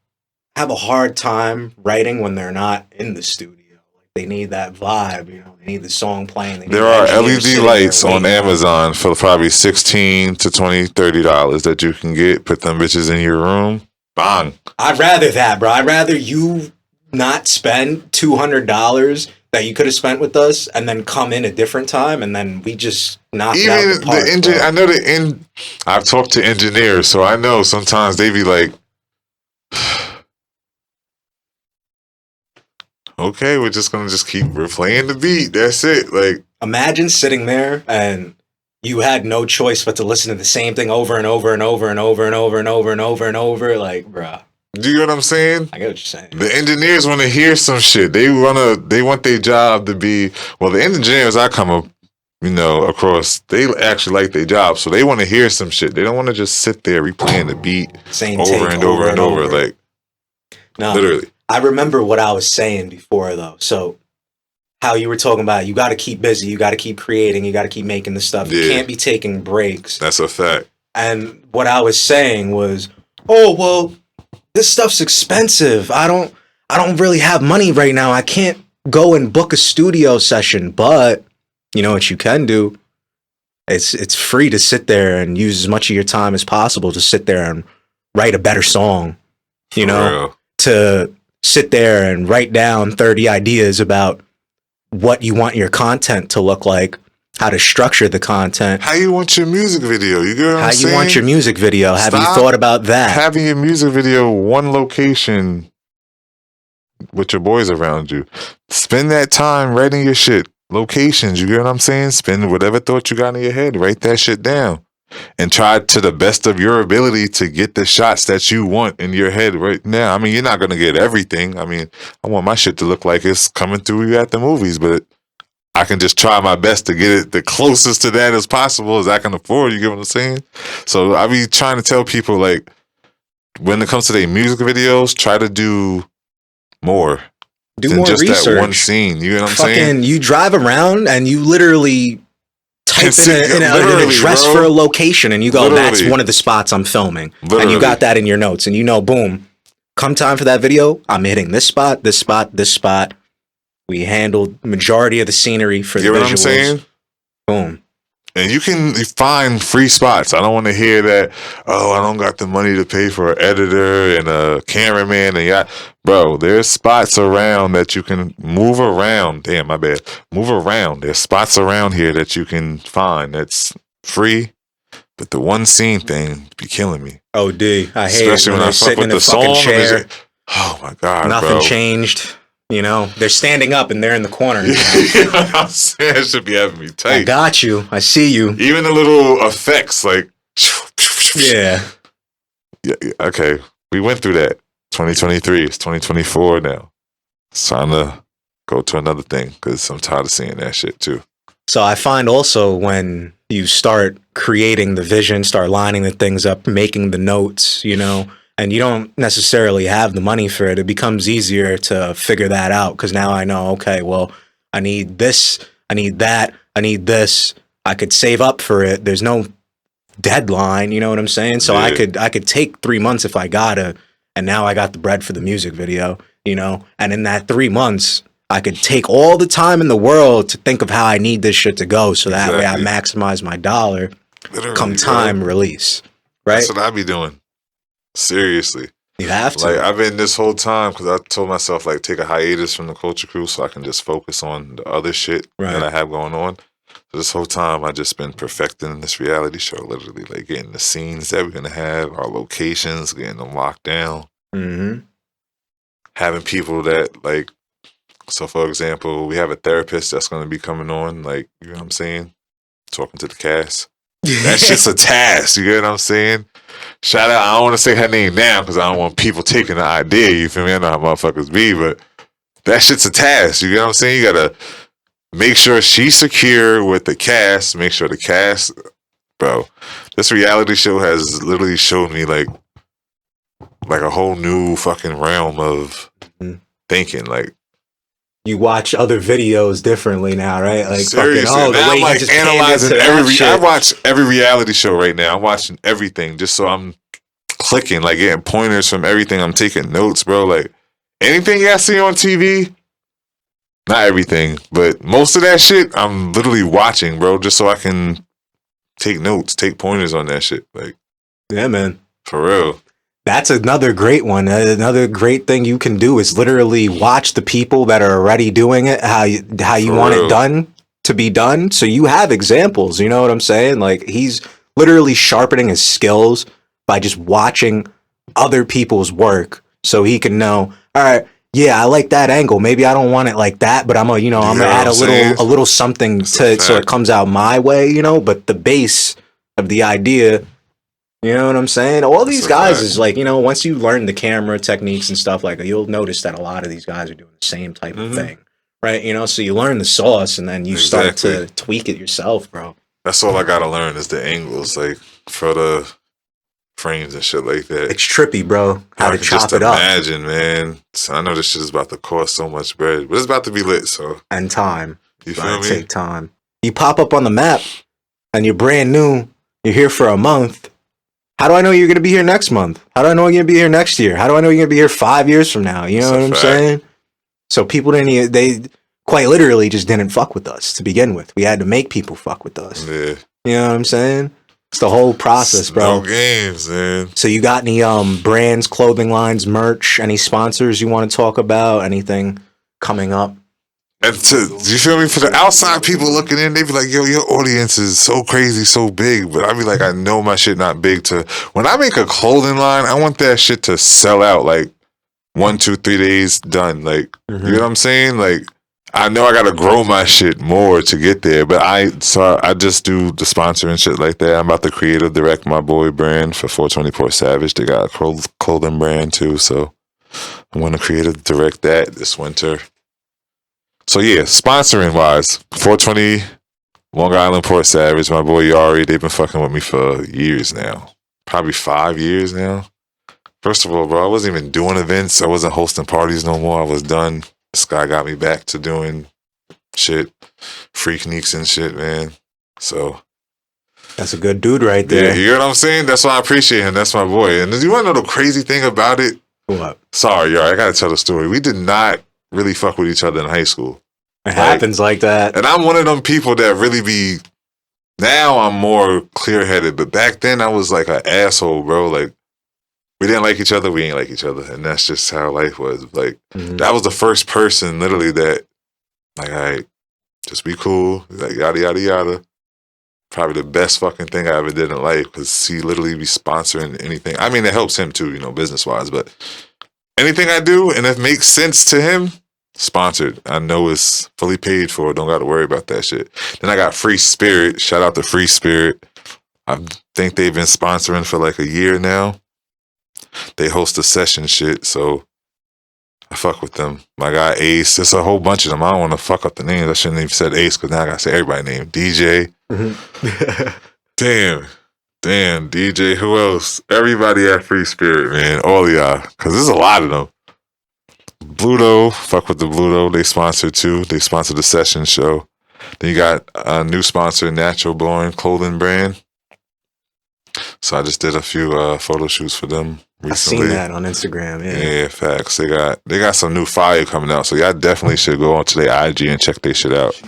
have a hard time writing when they're not in the studio. Like they need that vibe, you know. They need the song playing. They need There the are engineer LED sitting lights there on waiting. Amazon for probably $16 to $20, $30 that you can get. Put them bitches in your room. Bang. I'd rather that, bro. I'd rather you not spend $200 that you could have spent with us, and then come in a different time, and then we just knock it out Even the park. the engine, bro. I know I've talked to engineers, so I know sometimes they be like, okay, we're playing the beat. That's it. Like, Imagine sitting there and you had no choice but to listen to the same thing over and over and over and over and over and over and over and over. Like, bruh, do you know what I'm saying? I get what you're saying. The engineers want to hear some shit. They want their job to be, well, the engineers I come up across, they actually like their job, so they want to hear some shit. They don't want to just sit there replaying the beat Same over take and over and over. Like, no, literally. I remember what I was saying before, though. So, how you were talking about, you got to keep busy, you got to keep creating, you got to keep making the stuff. You can't be taking breaks. That's a fact. And what I was saying was, oh, well, this stuff's expensive. I don't really have money right now. I can't go and book a studio session, but you know what you can do? It's free to sit there and use as much of your time as possible to sit there and write a better song, to sit there and write down 30 ideas about what you want your content to look like, how to structure the content. How you want your music video. You get what I'm saying? How you want your music video. Have you thought about that? Having your music video one location with your boys around you. Spend that time writing your shit. Locations, you get what I'm saying? Spend whatever thought you got in your head. Write that shit down. And try to the best of your ability to get the shots that you want in your head right now. I mean, you're not going to get everything. I mean, I want my shit to look like it's coming through you at the movies, but I can just try my best to get it the closest to that as possible as I can afford. You get what I'm saying? So I be trying to tell people, like, when it comes to their music videos, try to do more. Do more just research. That one scene. You know what I'm saying? You drive around and you literally type in an address for a location and you go, that's one of the spots I'm filming. And you got that in your notes and boom, come time for that video, I'm hitting this spot, this spot, this spot. We handled majority of the scenery for the visuals. You know what I'm saying? Boom. And you can find free spots. I don't want to hear that, oh, I don't got the money to pay for an editor and a cameraman. Bro, there's spots around that you can move around. Damn, my bad. Move around. There's spots around here that you can find that's free. But the one scene thing be killing me. Oh, D. I hate especially it when I fuck with the song. Chair. Oh, my God, Nothing changed. They're standing up and they're in the corner. You know what I'm saying? It should be having me tight. I got you. I see you. Even the little effects, like... Yeah. Okay, we went through that. 2023. It's 2024 now. It's time to go to another thing because I'm tired of seeing that shit too. So I find also when you start creating the vision, start lining the things up, making the notes, and you don't necessarily have the money for it, it becomes easier to figure that out because now I know, okay, well, I need this, I need that, I need this. I could save up for it. There's no deadline, you know what I'm saying? So I could take 3 months if I gotta, and now I got the bread for the music video, and in that 3 months, I could take all the time in the world to think of how I need this shit to go so that way I maximize my dollar come time release, right? That's what I be doing. Seriously. You have to. Like, I've been this whole time because I told myself, like, take a hiatus from the Culture Crew so I can just focus on the other shit that I have going on. So this whole time, I just been perfecting this reality show, literally, like, getting the scenes that we're going to have, our locations, getting them locked down. Mm-hmm. Having people that, like, so for example, we have a therapist that's going to be coming on, like, you know what I'm saying? Talking to the cast. That shit's a task, you get what I'm saying? Shout out, I don't want to say her name now because I don't want people taking the idea, you feel me? I know how motherfuckers be, but that shit's a task, you get what I'm saying? You gotta make sure she's secure with the cast, make sure the cast, bro, this reality show has literally showed me like a whole new fucking realm of thinking, like, you watch other videos differently now, right? Like, seriously, fucking, now I'm like analyzing I watch every reality show right now. I'm watching everything just so I'm clicking, like getting pointers from everything. I'm taking notes, bro. Like anything I see on TV, not everything, but most of that shit, I'm literally watching, bro, just so I can take notes, take pointers on that shit. Like, yeah, man, for real. That's another great one. Another great thing you can do is literally watch the people that are already doing it, how you want it done to be done. So you have examples, you know what I'm saying? Like, he's literally sharpening his skills by just watching other people's work so he can know, all right, yeah, I like that angle. Maybe I don't want it like that, but I'm gonna add a little something to it so it comes out my way, but the base of the idea. You know what I'm saying? All these guys is like, once you learn the camera techniques and stuff, like, you'll notice that a lot of these guys are doing the same type of thing, right? You know, so you learn the sauce and then you start to tweak it yourself, bro. That's all I gotta learn is the angles, like for the frames and shit like that. It's trippy, bro. How to chop it up. up. Imagine, man. So I know this shit is about to cost so much bread, but it's about to be lit. So and time. You feel me? Take time. You pop up on the map, and you're brand new. You're here for a month. How do I know you're gonna be here next month? How do I know you're gonna be here next year? How do I know you're gonna be here 5 years from now? You know what I'm saying? So people didn't. They quite literally just didn't fuck with us to begin with. We had to make people fuck with us. Yeah. You know what I'm saying? It's the whole process, bro. No games, man. So you got any brands, clothing lines, merch, any sponsors you want to talk about? Anything coming up? And you feel me? For the outside people looking in, they be like, yo, your audience is so crazy, so big. But I be like, I know my shit not big to... When I make a clothing line, I want that shit to sell out like 1, 2, 3 days done. Like, you know what I'm saying? Like, I know I gotta grow my shit more to get there, but I just do the sponsor and shit like that. I'm about to creative direct my boy brand for 424 Savage. They got a clothing brand too, so I want to creative direct that this winter. So yeah, sponsoring wise, 420 Long Island Port Savage, my boy Yari, they've been fucking with me for years now, probably 5 years now. First of all, bro, I wasn't even doing events. I wasn't hosting parties no more. I was done. This guy got me back to doing shit, freakniks and shit, man. So that's a good dude right there. Yeah, you hear what I'm saying? That's why I appreciate him. That's my boy. And do you want to know the crazy thing about it? What? Sorry, y'all. I gotta tell the story. We did not really fuck with each other in high school. It happens like that. And I'm one of them people that really be. Now I'm more clear headed, but back then I was like an asshole, bro. Like. We didn't like each other. We ain't like each other. And that's just how life was. Like, that was the first person, literally, that, like, all right, just be cool. Like, yada, yada, yada. Probably the best fucking thing I ever did in life because he literally be sponsoring anything. I mean, it helps him too, you know, business-wise. But anything I do, and if it makes sense to him, sponsored. I know it's fully paid for. Don't got to worry about that shit. Then I got Free Spirit. Shout out to Free Spirit. I think they've been sponsoring for like a year now. They host a session shit, so I fuck with them. My guy Ace, there's a whole bunch of them. I don't want to fuck up the names. I shouldn't even said Ace because now I gotta say everybody's name. DJ. Damn, DJ. Who else? Everybody at Free Spirit, man. All of y'all, because there's a lot of them. Bluto, fuck with the Bluto. They sponsor too. They sponsor the session show. Then you got a new sponsor, Natural Born Clothing Brand. So I just did a few photo shoots for them recently. I've seen that on Instagram. Yeah, facts. They got some new fire coming out, so y'all definitely should go onto their IG and check their shit out.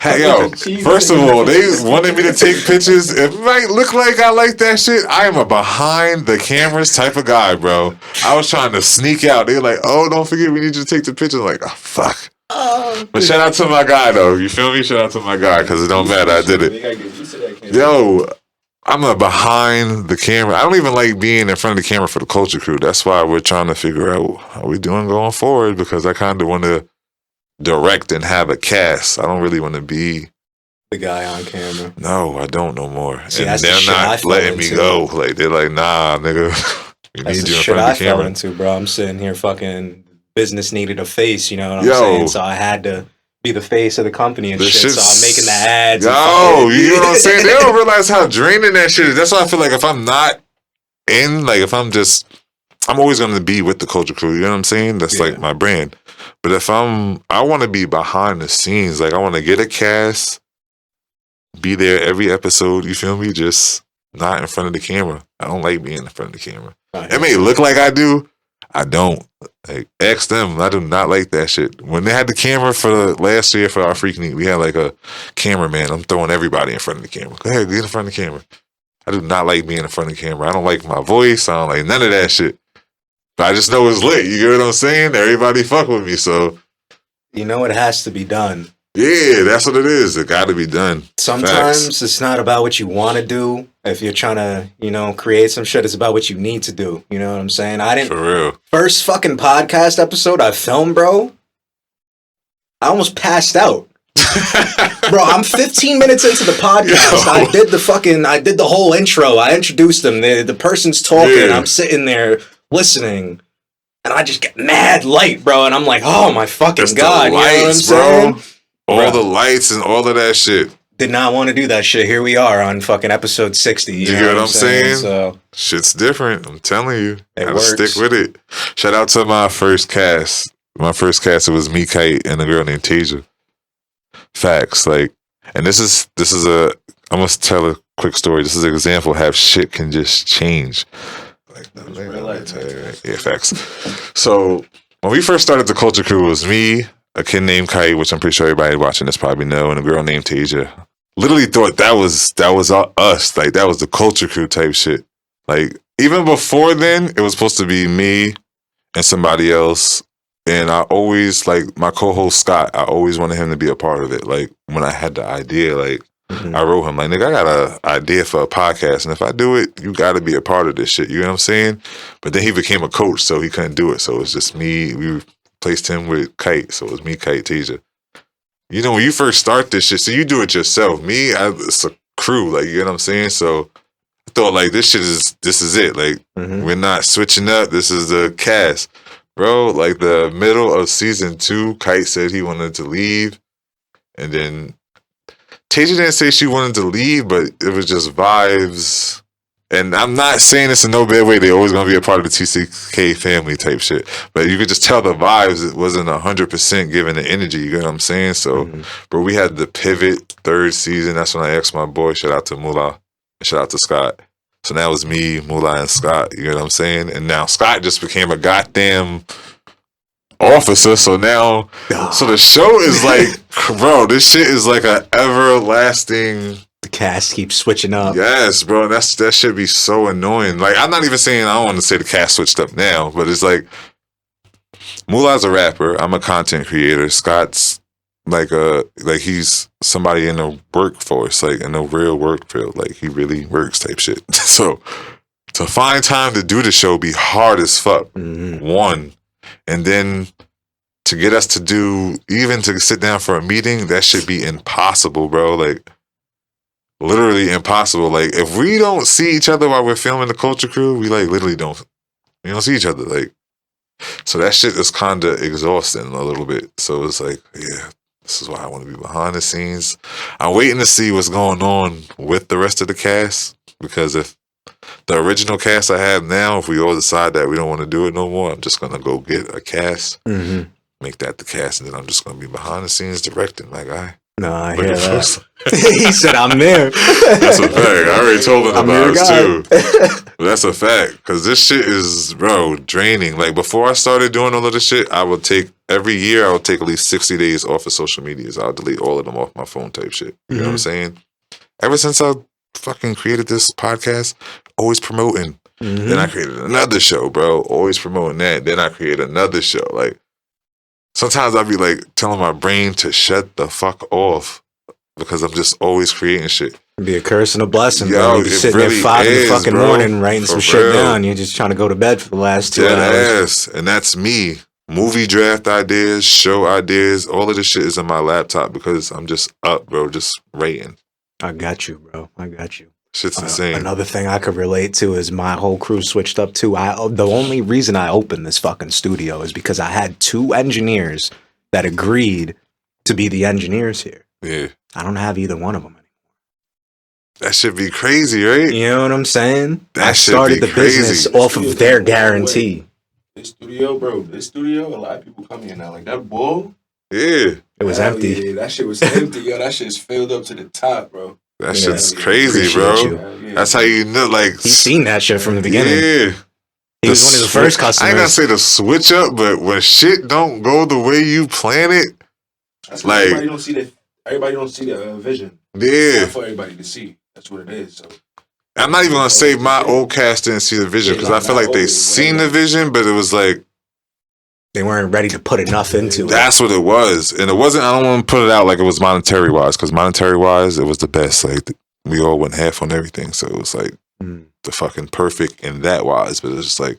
Hey yo, first of all, they wanted me to take pictures. It might look like I like that shit. I am a behind the cameras type of guy, bro. I was trying to sneak out. They were like, "Oh, don't forget, we need you to take the picture." I'm like, oh fuck. But shout out to my guy though. You feel me? Shout out to my guy because it don't matter. I did it. Yo, I'm a behind the camera. I don't even like being in front of the camera for the culture crew. That's why we're trying to figure out how we doing going forward because I kind of want to direct and have a cast. I don't really want to be the guy on camera. No, I don't no more. See, and they're not letting me go. Like they're like, nah, nigga. We need you in front of the camera. I fell into, bro. I'm sitting here fucking. Business needed a face, you know what I'm saying? So I had to be the face of the company and shit. So I'm making the ads. You know what I'm saying? They don't realize how draining that shit is. That's why I feel like if I'm not in, like if I'm always going to be with the culture crew. You know what I'm saying? That's like my brand. But if I want to be behind the scenes. Like I want to get a cast, be there every episode. You feel me? Just not in front of the camera. I don't like being in front of the camera. It may look like I do. I don't. Like, ask them. I do not like that shit. When they had the camera for last year for our Freaknik, we had like a cameraman. I'm throwing everybody in front of the camera. Go ahead, get in front of the camera. I do not like being in front of the camera. I don't like my voice. I don't like none of that shit. But I just know it's lit. You get what I'm saying? Everybody fuck with me, so. You know it has to be done. Yeah, that's what it is. It got to be done. Sometimes it's not about what you want to do. If you're trying to, create some shit, it's about what you need to do. You know what I'm saying? For real. First fucking podcast episode I filmed, bro. I almost passed out. Bro, I'm 15 minutes into the podcast. I did the whole intro. I introduced them. The person's talking. Yeah. I'm sitting there listening. and I just get mad light, bro, and I'm like, oh my fucking It's God, the you know what I'm lights, saying? bro. All the lights and all of that shit. Did not want to do that shit. Here we are on fucking episode 60. You know get what I'm saying? So Shit's different. I'm telling you. It Gotta works. stick with it. Shout out to my first cast. My first cast, it was me, Kite, and a girl named Tasia. Facts. Like, and this is I must tell a quick story. This is an example of how shit can just change. Like, yeah, facts. So when we first started the Culture Crew, it was me, a kid named Kite, which I'm pretty sure everybody watching this probably know, and a girl named Tasia. Literally thought that was us. Like, that was the Culture Crew type shit. Like, even before then, it was supposed to be me and somebody else. And I always, like, my co-host Scott, I always wanted him to be a part of it. Like, when I had the idea, like, I wrote him, like, nigga, I got an idea for a podcast. And if I do it, you got to be a part of this shit. You know what I'm saying? But then he became a coach, so he couldn't do it. So it was just me. We replaced him with Kite. So it was me, Kite, Tasia. You know, when you first start this shit, so you do it yourself. Me, it's a crew. Like, you know what I'm saying? So I thought, like, this is it. Like, we're not switching up. This is the cast. Bro, like, the middle of season 2, Kite said he wanted to leave. And then Tasia didn't say she wanted to leave, but it was just vibes. And I'm not saying this in no bad way. They're always going to be a part of the TCK family type shit. But you could just tell the vibes. It wasn't 100% giving the energy. You get what I'm saying? So, bro, we had the pivot 3rd season. That's when I asked my boy, shout out to Moolah, and shout out to Scott. So now it's me, Moolah, and Scott. You know what I'm saying? And now Scott just became a goddamn officer. So now, so the show is like, bro, this shit is like an everlasting. the cast keeps switching up. Yes, bro. That should be so annoying. Like, I'm not even saying I don't want to say the cast switched up now, but it's like Moolah's a rapper. I'm a content creator. Scott's like he's somebody in the workforce, like in the real work field. Like, he really works type shit. So to find time to do the show be hard as fuck. One. And then to get us to do, even to sit down for a meeting, that should be impossible, bro. Like, literally impossible. Like, if we don't see each other while we're filming the Culture Crew, we like literally don't see each other. Like, so that shit is kind of exhausting a little bit. So it's like, yeah, this is why I want to be behind the scenes. I'm waiting to see what's going on with the rest of the cast, because if the original cast I have now, if we all decide that we don't want to do it no more, I'm just gonna go get a cast, make that the cast, and then I'm just gonna be behind the scenes directing, my guy. No, I hear that. He said, I'm there. That's a fact. I already told him I'm about your it too. But that's a fact, because this shit is, bro, draining. Like, before I started doing all of this shit, every year I would take at least 60 days off of social medias. I'll delete all of them off my phone type shit. You know what I'm saying? Ever since I fucking created this podcast, always promoting. Then I created another show, bro. Always promoting that. Then I created another show. Like, sometimes I'll be like telling my brain to shut the fuck off, because I'm just always creating shit. It'd be a curse and a blessing, Yo, bro. You be sitting really there 5 in the is, fucking bro. morning writing some For shit real. down. You're just trying to go to bed for the last 2 Dead hours. ass. And that's me. Movie draft ideas, show ideas, all of this shit is on my laptop because I'm just up, bro, just writing. I got you, bro. I got you. Shit's insane. Another thing I could relate to is my whole crew switched up too. The only reason I opened this fucking studio is because I had 2 engineers that agreed to be the engineers here. Yeah. I don't have either one of them anymore. That should be crazy, right? You know what I'm saying? That I should started be the crazy. business off of their guarantee. This studio, bro. This studio, a lot of people come here now. Like, that bowl. Yeah. It was hell empty. Yeah, that shit was empty, yo. That shit's filled up to the top, bro. That Yeah, shit's yeah, crazy, appreciate bro. you. Hell yeah. That's how you know, like, He's seen that shit from the beginning. Yeah. He was one of the first customers. I ain't gonna say the switch up, but when shit don't go the way you plan it, That's like, everybody don't see the vision. It's yeah. not for everybody to see. That's what it is. So I'm not even gonna say my old cast didn't see the vision, because I feel like they seen the vision, but it was like, They weren't ready to put enough into it. that's what it was. And it wasn't, I don't want to put it out like it was monetary wise, because monetary wise, it was the best. Like, we all went half on everything. So it was like the fucking perfect in that wise. But it was just like,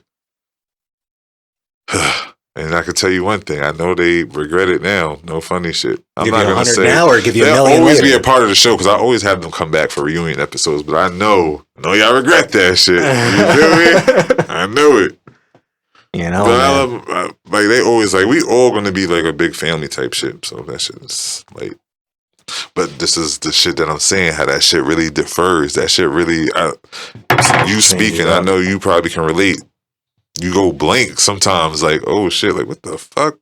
and I can tell you one thing. I know they regret it now. No funny shit. I'm Give not you going to 100 say. now or give you a They'll million always later. be a part of the show, because I always have them come back for reunion episodes. But I know y'all regret that shit. You feel me? I know it. You know, But I love, like they always like we all gonna be like a big family type shit. So that shit is like, but this is the shit that I'm saying. How that shit really differs. That shit really. You speaking, I know you probably can relate. You go blank sometimes. Like, oh shit, like what the fuck?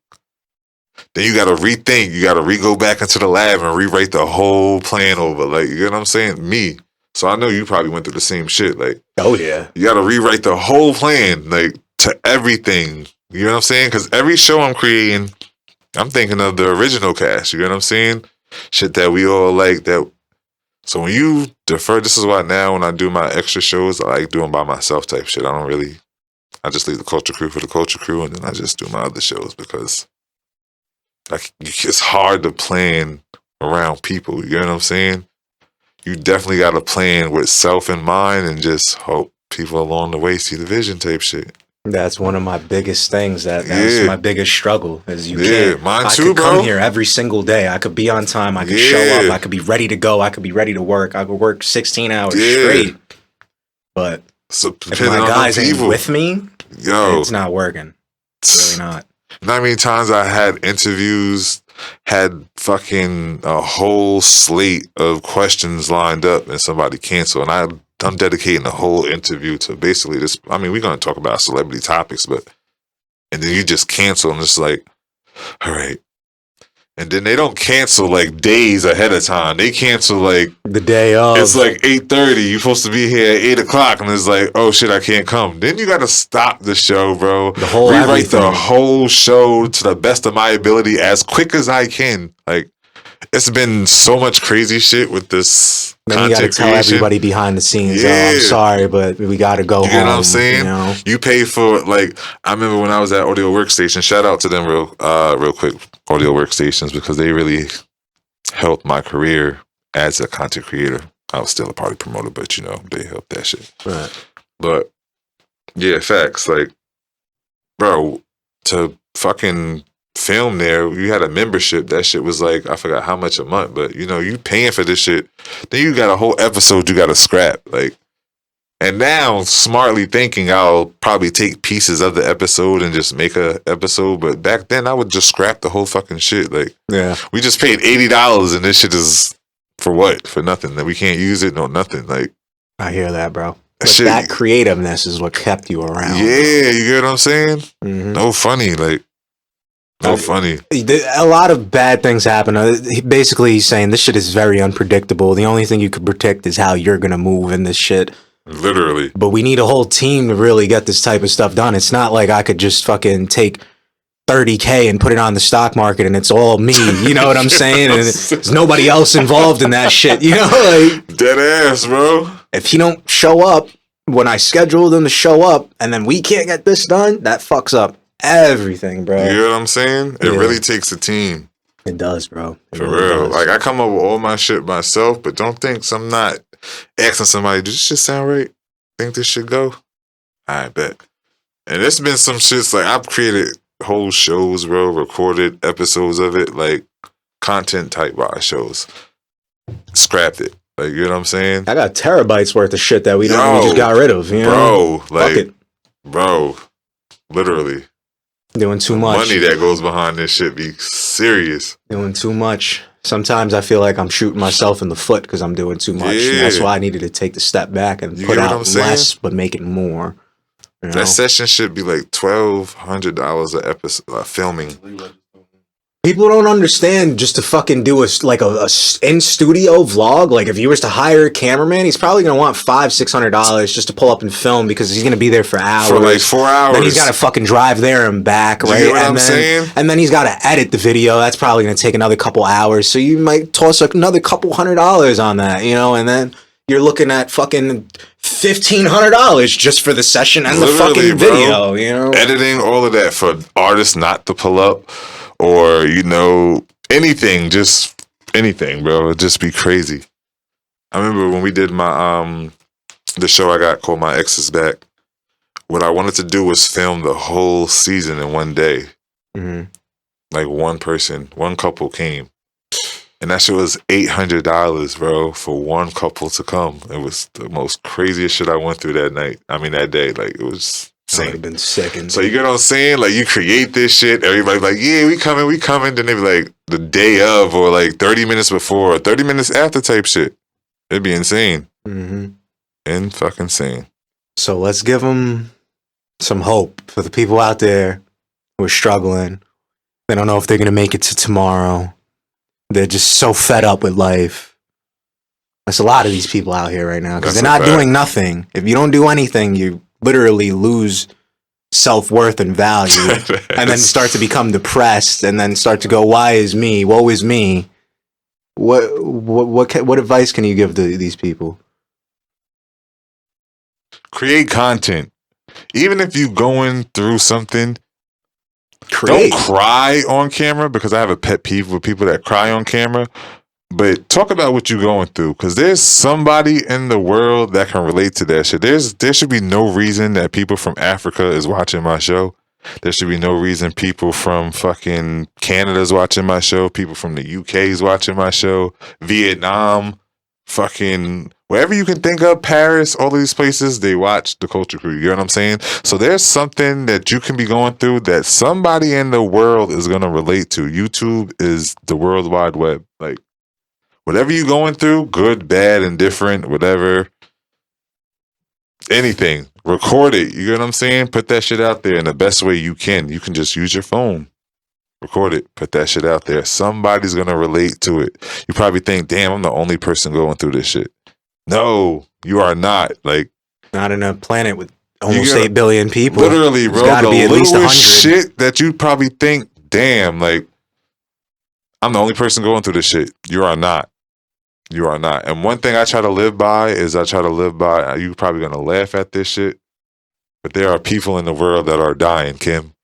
Then you gotta rethink. You gotta go back into the lab and rewrite the whole plan over. Like, you know what I'm saying? Me. So I know you probably went through the same shit. Like, oh yeah, you gotta rewrite the whole plan. Like. To everything, you know what I'm saying? Because every show I'm creating, I'm thinking of the original cast. You know what I'm saying? Shit that we all like. That. So when you defer, this is why now when I do my extra shows, I like doing by myself type shit. I just leave the culture crew for the culture crew, and then I just do my other shows because like it's hard to plan around people. You know what I'm saying? You definitely got to plan with self in mind and just hope people along the way see the vision type shit. That's one of my biggest things. That's my biggest struggle. Is you can't. Mine I too, could come bro. here every single day. I could be on time. I could show up. I could be ready to go. I could be ready to work. I could work 16 hours straight. But so, if my guys ain't with me, it's not working. It's really not. Not many times I had interviews, had fucking a whole slate of questions lined up, and somebody canceled, and I'm dedicating the whole interview to basically this. I mean, we're going to talk about celebrity topics, and then you just cancel and it's like, all right. And then they don't cancel like days ahead of time. They cancel like the day of. It's like 8:30. You're supposed to be here at 8 o'clock, and it's like, oh shit, I can't come. Then you got to stop the show, bro. Rewrite the whole show to the best of my ability as quick as I can. Like, it's been so much crazy shit with this then content you gotta tell creation. Everybody behind the scenes, I'm sorry, but we gotta go home. You know what I'm saying? You know? You pay for, like, I remember when I was at Audio Workstation, shout out to them real quick, Audio Workstations, because they really helped my career as a content creator. I was still a party promoter, but you know, they helped that shit. Right. But yeah, facts. Like, bro, to fucking film there, you had a membership. That shit was like, I forgot how much a month, but you know, you paying for this shit. Then you got a whole episode you got to scrap. Like, and now smartly thinking, I'll probably take pieces of the episode and just make a episode. But back then, I would just scrap the whole fucking shit. Like, yeah, we just paid $80 and this shit is for what? For nothing. That we can't use it. No, nothing. Like, I hear that, bro. But that creativeness is what kept you around. Yeah, you get what I'm saying? Mm-hmm. No funny, like. No funny. A lot of bad things happen. Basically, he's saying this shit is very unpredictable. The only thing you can predict is how you're going to move in this shit. Literally. But we need a whole team to really get this type of stuff done. It's not like I could just fucking take $30K and put it on the stock market and it's all me. You know what I'm saying? And there's nobody else involved in that shit. You know? Like, dead ass, bro. If you don't show up when I schedule them to show up and then we can't get this done, that fucks up everything, bro. You know what I'm saying? It really takes a team. It does, bro. For real. Like, I come up with all my shit myself, but don't think I'm not asking somebody, does this shit sound right? Think this should go? I bet. And there's been some shits, like, I've created whole shows, bro, recorded episodes of it, like, content type wise shows. Scrapped it. Like, you know what I'm saying? I got terabytes worth of shit that we just got rid of, you know? Bro, like, bro, literally. Doing too much. Money that goes behind this shit be serious. Doing too much. Sometimes I feel like I'm shooting myself in the foot because I'm doing too much. Yeah. And that's why I needed to take the step back and put out less, but make it more. You know? That session should be like $1,200 an episode filming. People don't understand just to fucking do a in studio vlog. Like if you was to hire a cameraman, he's probably gonna want $500-$600 just to pull up and film because he's gonna be there for hours. For like 4 hours. Then he's gotta fucking drive there and back, right? You get what I'm saying? And then he's gotta edit the video. That's probably gonna take another couple hours. So you might toss like another couple $100 on that, you know, and then you're looking at fucking $1,500 just for the session and the fucking video, you know? Editing, all of that for artists not to pull up. Or, you know, anything, just anything, bro. It'd just be crazy. I remember when we did my, the show I got called My Ex Is Back, what I wanted to do was film the whole season in one day. Mm-hmm. Like one couple came. And that shit was $800, bro, for one couple to come. It was the most craziest shit I went through that night. I mean, that day. Like, it was I would have been sickened. So you get what I'm saying? Like you create this shit, everybody's like, yeah, we coming. Then they be like the day of or like 30 minutes before or 30 minutes after type shit. It'd be insane. Mm-hmm. Fucking insane. So let's give them some hope for the people out there who are struggling. They don't know if they're going to make it to tomorrow. They're just so fed up with life. There's a lot of these people out here right now because they're not doing nothing. If you don't do anything, you literally lose self-worth and value and then start to become depressed and then start to go, why is me? Woe is me. What advice can you give to these people? Create content. Even if you going through something, don't cry on camera, because I have a pet peeve with people that cry on camera. But talk about what you're going through, because there's somebody in the world that can relate to that shit. There should be no reason that people from Africa is watching my show. There should be no reason people from fucking Canada is watching my show. People from the UK is watching my show. Vietnam, fucking wherever you can think of, Paris, all of these places, they watch the Culture Crew. You know what I'm saying? So there's something that you can be going through that somebody in the world is going to relate to. YouTube is the World Wide Web. Like, whatever you're going through, good, bad, indifferent, whatever, anything, record it. You know what I'm saying? Put that shit out there in the best way you can. You can just use your phone. Record it. Put that shit out there. Somebody's going to relate to it. You probably think, damn, I'm the only person going through this shit. No, you are not. Like, not in a planet with almost 8 billion people. Literally, bro. The be at least 100 shit that you probably think, damn, like, I'm the only person going through this shit. You are not. You are not. And one thing I try to live by is you're probably going to laugh at this shit, but there are people in the world that are dying, Kim.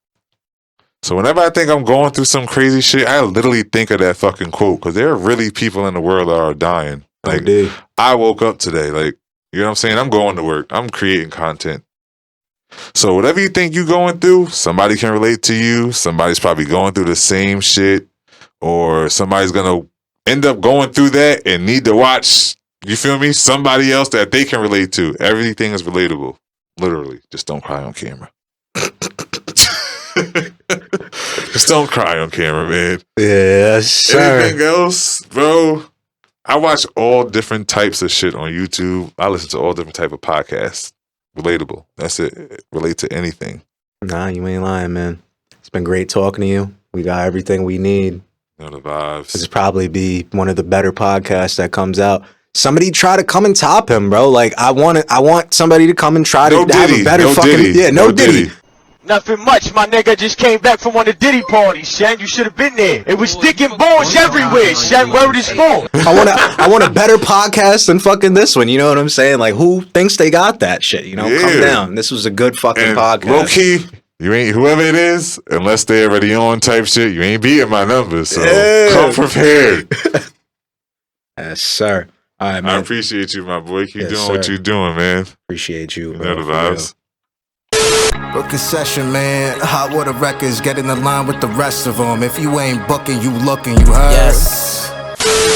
So whenever I think I'm going through some crazy shit, I literally think of that fucking quote, because there are really people in the world that are dying. Like, I woke up today, like, you know what I'm saying? I'm going to work. I'm creating content. So whatever you think you're going through, somebody can relate to you. Somebody's probably going through the same shit, or somebody's going to end up going through that and need to watch, you feel me, somebody else that they can relate to. Everything is relatable. Literally. Just don't cry on camera. Just don't cry on camera, man. Yes, sir. Anything else, bro? I watch all different types of shit on YouTube. I listen to all different type of podcasts. Relatable. That's it. Relate to anything. Nah, you ain't lying, man. It's been great talking to you. We got everything we need. You know the vibes. This is probably be one of the better podcasts that comes out. Somebody try to come and top him, bro. Like, I want somebody to come and try to have a better fucking Diddy. No Diddy. Nothing much, my nigga. Just came back from one of the Diddy parties, Shen. You should have been there. It was dick and balls everywhere, Shen. Word is full. I want a better podcast than fucking this one. You know what I'm saying? Like, who thinks they got that shit? You know, Come down. This was a good fucking podcast. Low key, you ain't, whoever it is, unless they already on type shit, you ain't beating my numbers. So come prepared. Yes, sir. All right, man. I appreciate you, my boy. Keep doing what you're doing, man. Appreciate you, You bro. know the vibes. Booking session, man. Hot Water Records, get in the line with the rest of them. If you ain't booking, you looking, you heard? Yes.